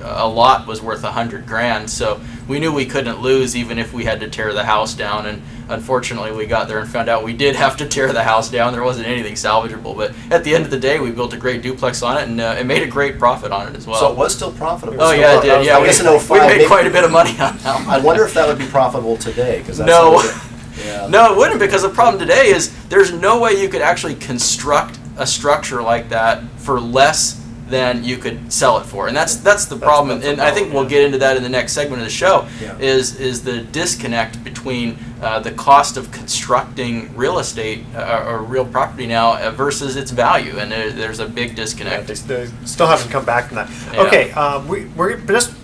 Speaker 4: a lot was worth $100,000. So we knew we couldn't lose even if we had to tear the house down. And unfortunately, we got there and found out we did have to tear the house down. There wasn't anything salvageable, but at the end of the day, we built a great duplex on it, and it made a great profit on it as well.
Speaker 3: So it was still profitable.
Speaker 4: Oh yeah, it did. Yeah,
Speaker 3: I guess in
Speaker 4: we
Speaker 3: 05,
Speaker 4: made quite a bit of money on that one.
Speaker 3: I wonder if that would be profitable today.
Speaker 4: No.
Speaker 3: Yeah.
Speaker 4: No, it wouldn't, because the problem today is there's no way you could actually construct a structure like that for less than you could sell it for, and that's the problem.
Speaker 1: That's the
Speaker 4: and I think
Speaker 1: problem,
Speaker 4: we'll get into that in the next segment of the show.
Speaker 3: Yeah.
Speaker 4: Is the disconnect between the cost of constructing real estate or real property now versus its value, and there's a big disconnect.
Speaker 1: They still haven't come back from that.
Speaker 4: Yeah.
Speaker 1: Okay, we're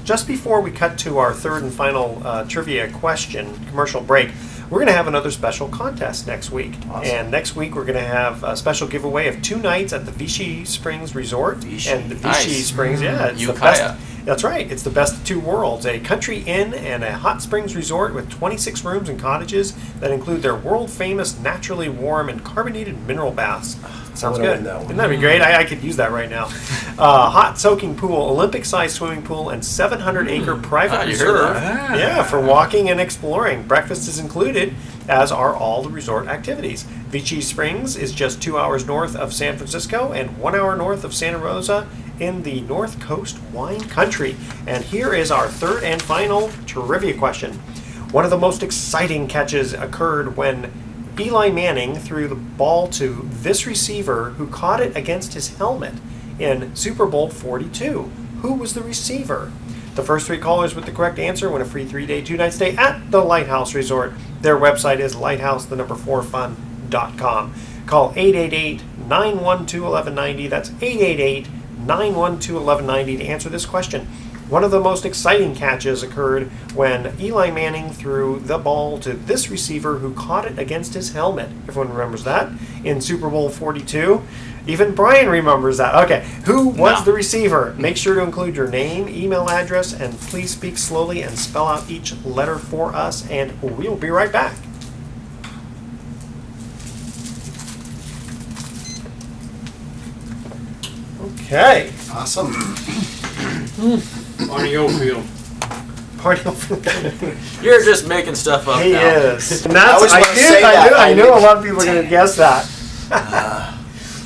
Speaker 1: just before we cut to our third and final trivia question, commercial break. We're going to have another special contest next week.
Speaker 3: Awesome.
Speaker 1: And next week we're going to have a special giveaway of 2 nights at the Vichy Springs Resort.
Speaker 3: Vichy.
Speaker 1: And the Vichy
Speaker 4: Nice.
Speaker 1: Springs, yeah, it's the
Speaker 4: Ukiah.
Speaker 1: best. That's right. It's the best of 2 worlds. A country inn and a hot springs resort with 26 rooms and cottages that include their world-famous naturally warm and carbonated mineral baths. Sounds
Speaker 3: wanna
Speaker 1: good.
Speaker 3: win that one.
Speaker 1: Wouldn't that be great? I could use that right now. Hot soaking pool, Olympic-sized swimming pool, and 700-acre private
Speaker 4: you heard
Speaker 1: reserve.
Speaker 5: that.
Speaker 1: Yeah, for walking and exploring. Breakfast is included, as are all the resort activities. Vichy Springs is just 2 hours north of San Francisco and 1 hour north of Santa Rosa in the North Coast wine country. And here is our third and final trivia question. One of the most exciting catches occurred when Eli Manning threw the ball to this receiver who caught it against his helmet in Super Bowl 42. Who was the receiver? The first 3 callers with the correct answer win a free 3-day, 2-night stay at the Lighthouse Resort. Their website is lighthouse4fun.com. Call 888-912-1190. That's 888-912-1190 to answer this question. One of the most exciting catches occurred when Eli Manning threw the ball to this receiver who caught it against his helmet. Everyone remembers that in Super Bowl 42. Even Brian remembers that. Okay, who was the receiver? Make sure to include your name, email address, and please speak slowly and spell out each letter for us, and we'll be right back. Okay.
Speaker 3: Awesome.
Speaker 6: Barney Oldfield.
Speaker 1: Party over.
Speaker 4: You're just making stuff up
Speaker 1: He
Speaker 4: now.
Speaker 1: is. And that's,
Speaker 3: always wanna say
Speaker 1: I
Speaker 3: that.
Speaker 1: knew a lot of people are going to guess that.
Speaker 3: I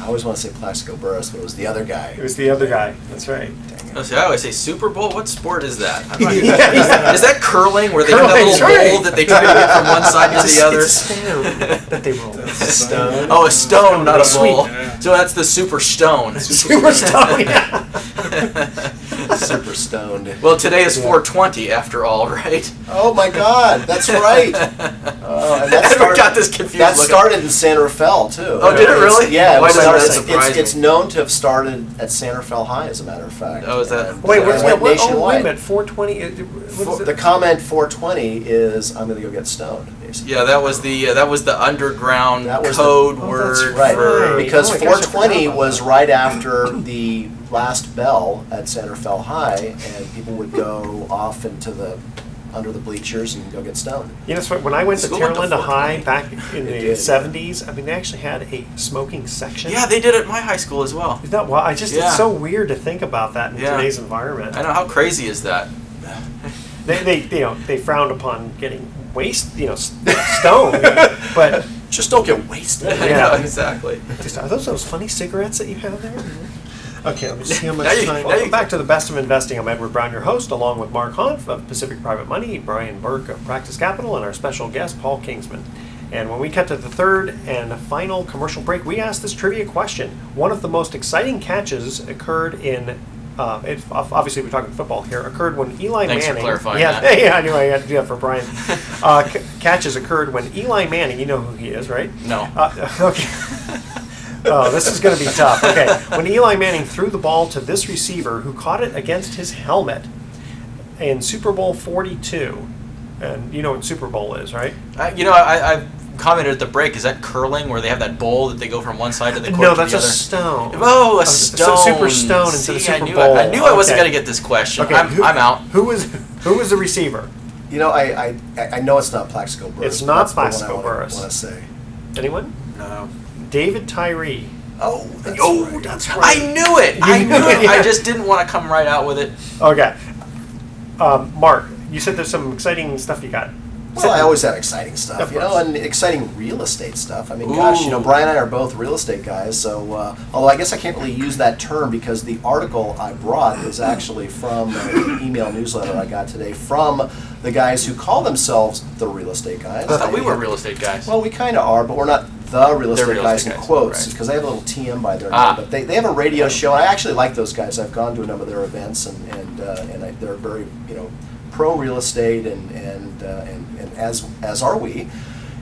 Speaker 3: always want to say Plaxico Burress, but it was the other guy.
Speaker 1: It was the other guy. That's right.
Speaker 4: I always say Super Bowl. What sport is that?
Speaker 1: Yeah.
Speaker 4: Is that curling, where they have that
Speaker 1: Curling,
Speaker 4: little
Speaker 1: that's right.
Speaker 4: bowl that they try to get from one side to the other?
Speaker 1: It's a stone that they roll.
Speaker 3: Stone.
Speaker 4: Oh, a stone, not a
Speaker 1: Sweet.
Speaker 4: bowl.
Speaker 6: Yeah.
Speaker 4: So that's the Super Stone.
Speaker 1: Super stone, yeah.
Speaker 3: Super stoned.
Speaker 4: Well, today is 420 after all, right?
Speaker 3: Oh my God, that's right. And that
Speaker 4: I got this confused.
Speaker 3: That
Speaker 4: looking.
Speaker 3: started in San Rafael too.
Speaker 4: Oh, did it really?
Speaker 3: Yeah,
Speaker 4: Why
Speaker 3: it
Speaker 4: does that
Speaker 3: started-
Speaker 4: surprise me?
Speaker 3: it's known to have started at San Rafael High, as a matter of fact.
Speaker 4: Oh, is that-
Speaker 3: And,
Speaker 1: Wait,
Speaker 3: it
Speaker 1: what's
Speaker 3: went
Speaker 1: that? Wait a
Speaker 3: nationwide.
Speaker 1: minute. 420. What is
Speaker 3: The
Speaker 1: it?
Speaker 3: comment 420 is I'm going to go get stoned. Basically.
Speaker 4: Yeah, that was the underground
Speaker 3: That was
Speaker 4: code
Speaker 3: the,
Speaker 4: word
Speaker 3: that's right.
Speaker 4: for.
Speaker 3: Because
Speaker 1: Oh my gosh, I forgot
Speaker 3: 420
Speaker 1: about
Speaker 3: was
Speaker 1: that.
Speaker 3: right after the last bell at San Rafael High, and people would go off into the under the bleachers and go get stoned.
Speaker 1: You know, so when I went to
Speaker 4: School went to
Speaker 1: Terra Linda High
Speaker 4: 420.
Speaker 1: back in
Speaker 3: It
Speaker 1: the
Speaker 3: did.
Speaker 1: 70s, I mean, they actually had a smoking section.
Speaker 4: Yeah, they did it at my high school as well.
Speaker 1: Isn't that wild?
Speaker 4: Yeah.
Speaker 1: It's so weird to think about that in
Speaker 4: Yeah.
Speaker 1: today's environment.
Speaker 4: I know, how crazy is that?
Speaker 1: They frowned upon getting stoned, but
Speaker 3: Just don't get wasted.
Speaker 4: I
Speaker 1: Yeah.
Speaker 4: know, exactly.
Speaker 1: just, are those funny cigarettes that you have there? Okay, let me see how much
Speaker 4: Now you-
Speaker 1: time.
Speaker 4: now
Speaker 1: Welcome
Speaker 4: you-
Speaker 1: back to the Best of Investing. I'm Edward Brown, your host, along with Mark Hunt of Pacific Private Money, Brian Burke of Practice Capital, and our special guest, Paul Kingsman. And when we cut to the third and final commercial break, we asked this trivia question. One of the most exciting catches occurred in, obviously we're talking football here, occurred when Eli
Speaker 4: Thanks for
Speaker 1: Manning.
Speaker 4: clarifying
Speaker 1: yeah,
Speaker 4: that.
Speaker 1: yeah, I knew I had to do that for Brian. Catches occurred when Eli Manning, you know who he is, right?
Speaker 4: No.
Speaker 1: Okay. Oh, this is going to be tough. Okay. When Eli Manning threw the ball to this receiver who caught it against his helmet in Super Bowl 42, and you know what Super Bowl is, right?
Speaker 4: I commented at the break, is that curling, where they have that bowl that they go from one side of the court
Speaker 1: No,
Speaker 4: to
Speaker 1: that's
Speaker 4: the
Speaker 1: a
Speaker 4: other?
Speaker 1: stone.
Speaker 4: Oh, a
Speaker 1: So
Speaker 4: stone.
Speaker 1: Super Stone into the
Speaker 4: See,
Speaker 1: Super
Speaker 4: I knew
Speaker 1: Bowl.
Speaker 4: I knew I wasn't
Speaker 1: Okay.
Speaker 4: going to get this question.
Speaker 1: Okay,
Speaker 4: I'm out.
Speaker 1: Who was the receiver?
Speaker 3: You know, I know it's not Plaxico Burress.
Speaker 1: It's
Speaker 3: but
Speaker 1: not
Speaker 3: that's the one
Speaker 1: Plaxico Burress.
Speaker 3: I want to say.
Speaker 1: Anyone?
Speaker 4: No.
Speaker 1: David Tyree.
Speaker 3: Oh, that's right.
Speaker 1: That's
Speaker 4: I knew it. I
Speaker 1: You
Speaker 4: knew
Speaker 1: knew
Speaker 4: it.
Speaker 1: it.
Speaker 4: I just didn't want to come right out with it.
Speaker 1: Okay. Mark, you said there's some exciting stuff you got.
Speaker 3: Well, I always have exciting stuff,
Speaker 1: Of
Speaker 3: you know,
Speaker 1: course.
Speaker 3: and exciting real estate stuff. I mean, gosh,
Speaker 4: Ooh.
Speaker 3: Brian and I are both real estate guys, so although I guess I can't really use that term because the article I brought is actually from an email newsletter I got today from the guys who call themselves the real estate guys.
Speaker 4: I thought we were real estate guys.
Speaker 3: Well, we kind of are, but we're not the real
Speaker 4: They're
Speaker 3: estate
Speaker 4: real
Speaker 3: guys
Speaker 4: estate
Speaker 3: in
Speaker 4: guys,
Speaker 3: quotes
Speaker 4: right.
Speaker 3: because they have a little TM by their
Speaker 4: Ah.
Speaker 3: name. But they have a radio show, and I actually like those guys. I've gone to a number of their events, and they're very pro real estate, and as are we.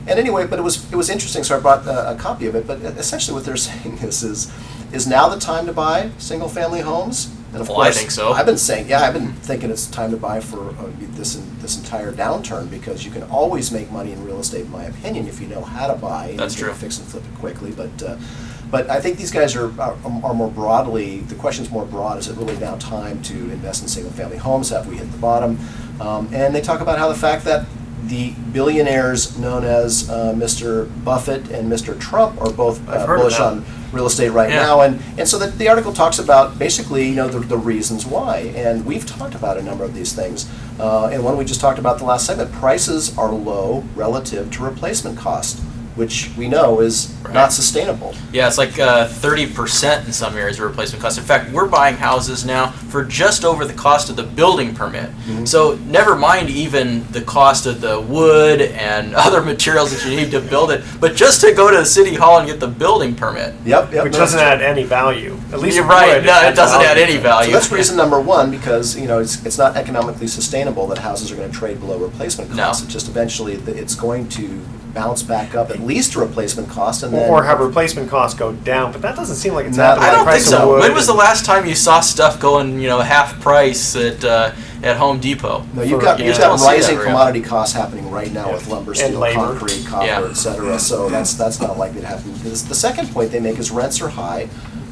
Speaker 3: And anyway, but it was interesting, so I brought a copy of it. But essentially, what they're saying is now the time to buy single family homes. And of
Speaker 4: Well, I
Speaker 3: course,
Speaker 4: think so.
Speaker 3: I've been thinking it's time to buy for this entire downturn because you can always make money in real estate, in my opinion, if you know how to buy. And
Speaker 4: That's
Speaker 3: you can
Speaker 4: true.
Speaker 3: Fix and flip it quickly, but I think these guys are more broadly. The question's more broad: is it really now time to invest in single family homes? Have we hit the bottom? And they talk about how the fact that the billionaires known as Mr. Buffett and Mr. Trump are both
Speaker 1: I've heard of
Speaker 3: bullish
Speaker 1: that.
Speaker 3: on real estate right
Speaker 4: Yeah.
Speaker 3: now, and so the article talks about basically the reasons why, and we've talked about a number of these things, and one we just talked about the last segment. Prices are low relative to replacement cost, which we know is
Speaker 4: Right.
Speaker 3: not sustainable.
Speaker 4: Yeah, it's like 30% in some areas of replacement cost. In fact, we're buying houses now for just over the cost of the building permit.
Speaker 3: Mhm.
Speaker 4: So never mind even the cost of the wood and other materials that you need to build it, but just to go to the city hall and get the building permit.
Speaker 3: Yep.
Speaker 1: Which
Speaker 3: no,
Speaker 1: doesn't
Speaker 3: that's
Speaker 1: add any value. At least
Speaker 4: You're
Speaker 1: it
Speaker 4: right.
Speaker 1: would.
Speaker 4: No, it
Speaker 1: adds
Speaker 4: doesn't add
Speaker 1: value.
Speaker 4: any
Speaker 3: So
Speaker 4: value.
Speaker 3: that's reason number one, because it's not economically sustainable that houses are going to trade below replacement
Speaker 4: No.
Speaker 3: costs. It's just eventually it's going to bounce back up at least to replacement cost, and then
Speaker 1: Or have replacement costs go down, but that doesn't seem like it's
Speaker 3: Not
Speaker 1: happening.
Speaker 4: I
Speaker 3: like
Speaker 4: don't think
Speaker 1: Price of
Speaker 4: so.
Speaker 1: wood
Speaker 4: When was the
Speaker 1: and-
Speaker 4: last time you saw stuff going, half price at Home Depot?
Speaker 3: No, you've got
Speaker 1: Yeah.
Speaker 3: you've
Speaker 4: I don't
Speaker 3: got
Speaker 4: see that
Speaker 3: rising
Speaker 4: very
Speaker 3: commodity costs happening right now
Speaker 1: Yeah.
Speaker 3: with lumber,
Speaker 1: And
Speaker 3: steel,
Speaker 1: labor.
Speaker 3: concrete, copper,
Speaker 4: Yeah.
Speaker 3: et cetera. So that's not likely to happen. The second point they make is rents are high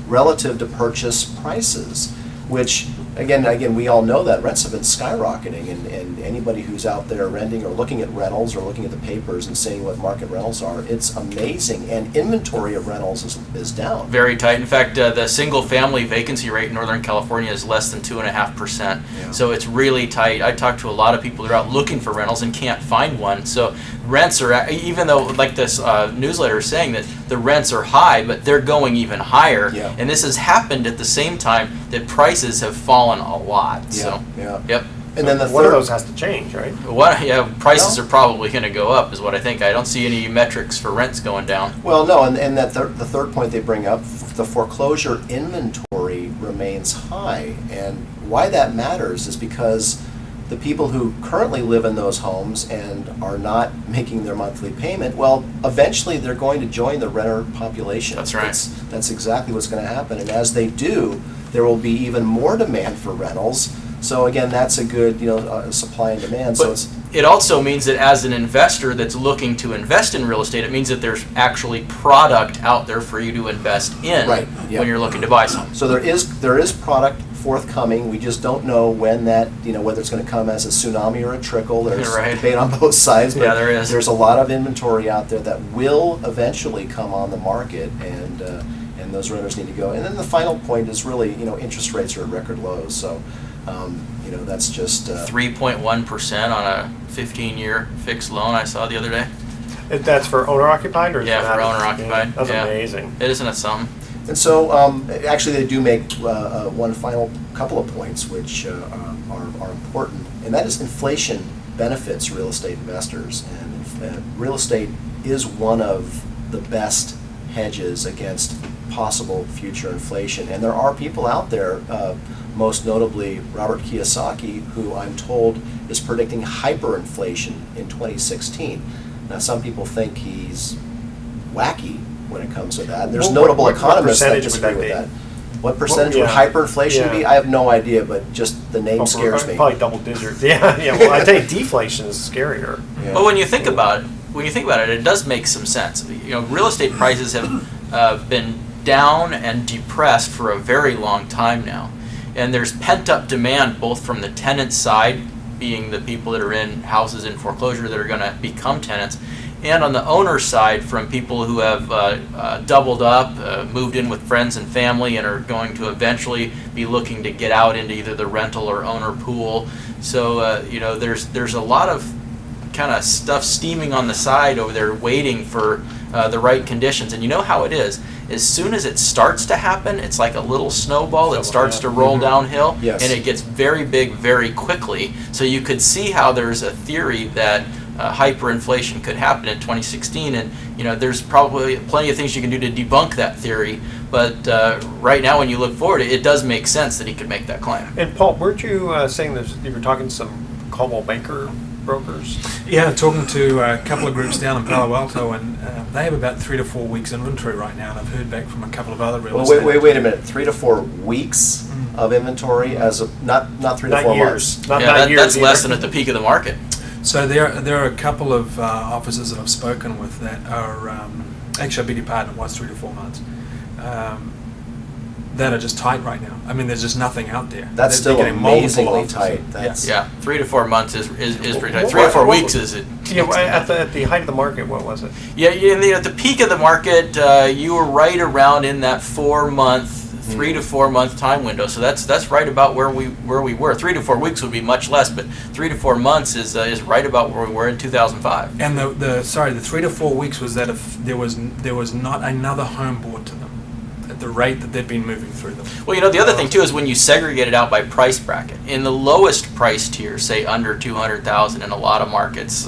Speaker 3: relative to purchase prices, which again we all know that rents have been skyrocketing, and anybody who's out there renting or looking at rentals or looking at the papers and seeing what market rentals are, it's amazing. And inventory of rentals is down.
Speaker 4: Very tight. In fact, the single-family vacancy rate in Northern California is less than 2.5%.
Speaker 3: Yeah.
Speaker 4: So it's really tight. I talk to a lot of people that are out looking for rentals and can't find one. So rents are, even though like this newsletter is saying that the rents are high, but they're going even higher.
Speaker 3: Yeah.
Speaker 4: And this has happened at the same time that prices have fallen a lot. So,
Speaker 3: Yeah.
Speaker 4: yep.
Speaker 3: And then the
Speaker 1: One of
Speaker 3: third
Speaker 1: those has to change, right?
Speaker 4: Prices
Speaker 3: No.
Speaker 4: are probably going to go up, is what I think. I don't see any metrics for rents going down.
Speaker 3: Well, no, and that the third point they bring up, the foreclosure inventory remains high, and why that matters is because the people who currently live in those homes and are not making their monthly payment, well, eventually they're going to join the renter population.
Speaker 4: That's right.
Speaker 3: That's exactly what's going to happen, and as they do, there will be even more demand for rentals. So again, that's a good supply and demand. So
Speaker 4: But
Speaker 3: it's
Speaker 4: it also means that as an investor that's looking to invest in real estate, it means that there's actually product out there for you to invest in
Speaker 3: Right, yeah.
Speaker 4: when you're looking to buy something.
Speaker 3: So there is product forthcoming. We just don't know when that, whether it's going to come as a tsunami or a trickle. There's
Speaker 4: Right.
Speaker 3: debate on both sides, but
Speaker 4: Yeah, there is.
Speaker 3: there's a lot of inventory out there that will eventually come on the market, and those renters need to go. And then the final point is really, interest rates are at record lows. So, that's just
Speaker 4: 3.1% on a 15-year fixed loan I saw the other day.
Speaker 1: That's for owner occupied, or is
Speaker 4: Yeah,
Speaker 1: that-
Speaker 4: for owner occupied.
Speaker 1: Yeah, that's
Speaker 4: Yeah.
Speaker 1: amazing.
Speaker 4: Isn't it something?
Speaker 3: And so, actually, they do make one final couple of points which are important, and that is inflation benefits real estate investors, and real estate is one of the best hedges against possible future inflation. And there are people out there, most notably Robert Kiyosaki, who I'm told is predicting hyperinflation in 2016. Now, some people think he's wacky when it comes to that. There's
Speaker 1: What-
Speaker 3: notable
Speaker 1: what
Speaker 3: economists that
Speaker 1: percentage would
Speaker 3: disagree
Speaker 1: that
Speaker 3: with
Speaker 1: be?
Speaker 3: that. What percentage would
Speaker 1: yeah.
Speaker 3: hyperinflation be?
Speaker 1: Yeah.
Speaker 3: I have no idea, but just the name scares me.
Speaker 1: Probably double digits. Yeah. Well, I think deflation is scarier.
Speaker 3: Yeah.
Speaker 4: But when you think about it, it does make some sense. Real estate prices have been down and depressed for a very long time now. And there's pent-up demand both from the tenant side, being the people that are in houses in foreclosure that are going to become tenants, and on the owner side from people who have doubled up, moved in with friends and family, and are going to eventually be looking to get out into either the rental or owner pool. So, there's a lot of kind of stuff steaming on the side over there waiting for the right conditions. And you know how it is. As soon as it starts to happen, it's like a little snowball that starts to roll downhill,
Speaker 3: Yes.
Speaker 4: and it gets very big very quickly. So you could see how there's a theory that hyperinflation could happen in 2016, and there's probably plenty of things you can do to debunk that theory. But right now, when you look forward, it does make sense that he could make that claim.
Speaker 1: And Paul, weren't you saying that you were talking to some Coldwell Banker brokers?
Speaker 5: Yeah, talking to a couple of groups down in Palo Alto, and they have about 3 to 4 weeks inventory right now, and I've heard back from a couple of other real
Speaker 3: Well,
Speaker 5: estate.
Speaker 3: wait a minute. 3 to 4 weeks of inventory as of not 3 to
Speaker 1: Not
Speaker 3: 4
Speaker 1: years.
Speaker 3: months.
Speaker 1: Not years
Speaker 4: That's less
Speaker 1: either.
Speaker 4: than at the peak of the market.
Speaker 5: So there are a couple of officers that I've spoken with that are actually, I beg your pardon, it was 3 to 4 months. That are just tight right now. I mean, there's just nothing out there.
Speaker 3: That's
Speaker 5: They're
Speaker 3: still
Speaker 5: getting multiple
Speaker 3: amazingly
Speaker 5: offers.
Speaker 3: tight. That's
Speaker 4: Yeah, 3 to 4 months is pretty tight.
Speaker 1: What-
Speaker 4: 3 to 4
Speaker 1: what-
Speaker 4: weeks is it?
Speaker 1: Yeah, well, at the height of the market, what was it?
Speaker 4: Yeah, at the peak of the market, you were right around in that 3 to 4 month time window. So that's right about where we were. 3 to 4 weeks would be much less, but 3 to 4 months is right about where we were in 2005.
Speaker 5: And the 3 to 4 weeks was that if there was not another home bought to them at the rate that they'd been moving through them.
Speaker 4: Well, the other thing too is when you segregate it out by price bracket. In the lowest price tier, say under 200,000 in a lot of markets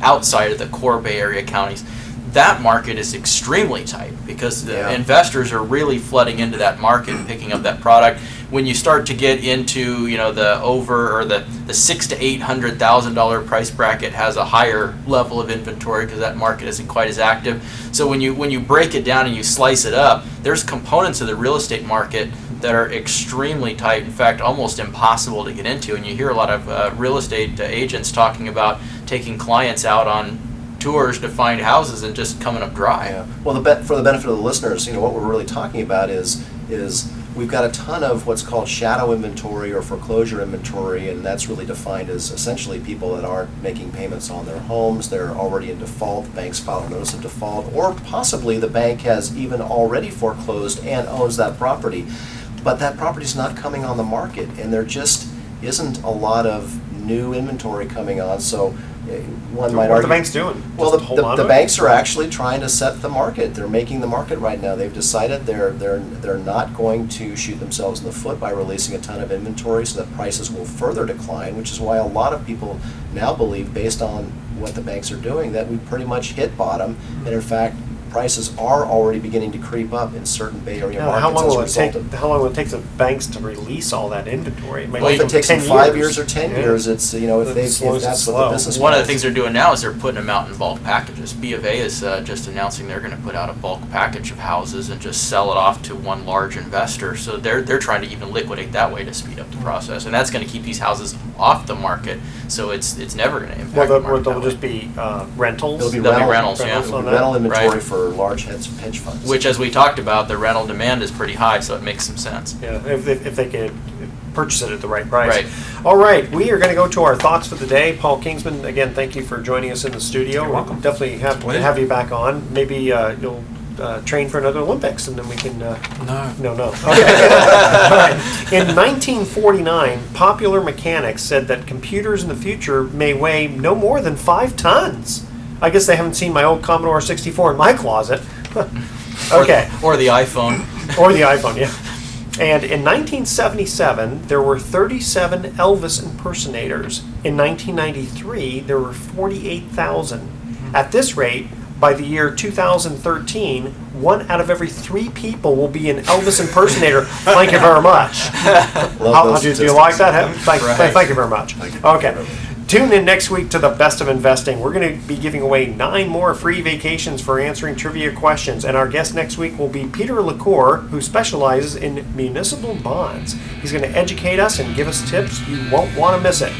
Speaker 4: outside of the core Bay Area counties, that market is extremely tight because the
Speaker 3: Yeah.
Speaker 4: investors are really flooding into that market and picking up that product. when you start to get into, the over, or the $600,000 to $800,000 price bracket has a higher level of inventory because that market isn't quite as active. So when you break it down and you slice it up, there's components of the real estate market that are extremely tight, in fact almost impossible to get into. And you hear a lot of real estate agents talking about taking clients out on tours to find houses and just coming up dry.
Speaker 3: Yeah. Well, for the benefit of the listeners, what we're really talking about is we've got a ton of what's called shadow inventory or foreclosure inventory, and that's really defined as essentially people that aren't making payments on their homes. They're already in default. Banks file a notice of default, or possibly the bank has even already foreclosed and owns that property, but that property's not coming on the market, and there just isn't a lot of new inventory coming on. So one might argue.
Speaker 1: What are the banks doing?
Speaker 3: Well,
Speaker 1: Just hold on
Speaker 3: the
Speaker 1: to it?
Speaker 3: banks are actually trying to set the market. They're making the market right now. They've decided they're not going to shoot themselves in the foot by releasing a ton of inventory so that prices will further decline, which is why a lot of people now believe, based on what the banks are doing, that we pretty much hit bottom, and in fact prices are already beginning to creep up in certain Bay Area
Speaker 1: Now,
Speaker 3: markets
Speaker 1: how long
Speaker 3: as a
Speaker 1: will it
Speaker 3: result
Speaker 1: take?
Speaker 3: of.
Speaker 1: How long will it take the banks to release all that inventory?
Speaker 3: Well, if it takes them 5 years or 10 years, it's if that's
Speaker 1: slow
Speaker 3: what
Speaker 1: is
Speaker 3: the
Speaker 1: slow.
Speaker 3: business.
Speaker 4: One of the
Speaker 3: model
Speaker 4: things
Speaker 3: is.
Speaker 4: they're doing now is they're putting them out in bulk packages. B of A is just announcing they're going to put out a bulk package of houses and just sell it off to one large investor. So they're trying to even liquidate that way to speed up the process, and that's going to keep these houses off the market. So it's never going to impact the market.
Speaker 1: They'll
Speaker 4: that way.
Speaker 1: just be rentals.
Speaker 3: It'll be
Speaker 4: There'll be
Speaker 3: rental,
Speaker 4: rentals, yeah.
Speaker 3: it'll be
Speaker 1: on
Speaker 3: rental
Speaker 1: that.
Speaker 3: inventory
Speaker 4: Right.
Speaker 3: for large hedge funds.
Speaker 4: Which, as we talked about, the rental demand is pretty high, so it makes some sense.
Speaker 1: Yeah, if they can purchase it at the right price.
Speaker 4: Right.
Speaker 1: All right, we are going to go to our thoughts for the day. Paul Kingsman, again, thank you for joining us in the studio.
Speaker 5: You're welcome.
Speaker 1: We'll definitely have to
Speaker 5: Pleasure.
Speaker 1: have you back on. Maybe you'll train for another Olympics, and then we can.
Speaker 5: No.
Speaker 1: No. Okay. All right. In 1949, Popular Mechanics said that computers in the future may weigh no more than 5 tons. I guess they haven't seen my old Commodore 64 in my closet. Okay.
Speaker 4: Or the iPhone.
Speaker 1: Or the iPhone, yeah. And in 1977, there were 37 Elvis impersonators. In 1993, there were 48,000. At this rate, by the year 2013, 1 out of every 3 people will be an Elvis impersonator. Thank you very much.
Speaker 3: Love those
Speaker 1: Do you like that?
Speaker 4: Right.
Speaker 1: Thank you very much. Okay. Tune in next week to the Best of Investing. We're going to be giving away 9 more free vacations for answering trivia questions. And our guest next week will be Peter LaCour, who specializes in municipal bonds. He's going to educate us and give us tips. You won't want to miss it.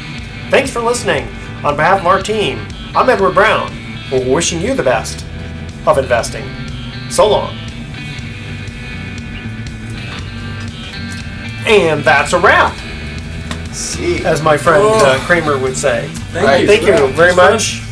Speaker 1: Thanks for listening. On behalf of our team, I'm Edward Brown. We're wishing you the best of investing. So long. And that's a wrap,
Speaker 3: See.
Speaker 1: as my friend Kramer would say.
Speaker 5: Thank you.
Speaker 1: Thank you very
Speaker 5: It's fun.
Speaker 1: much.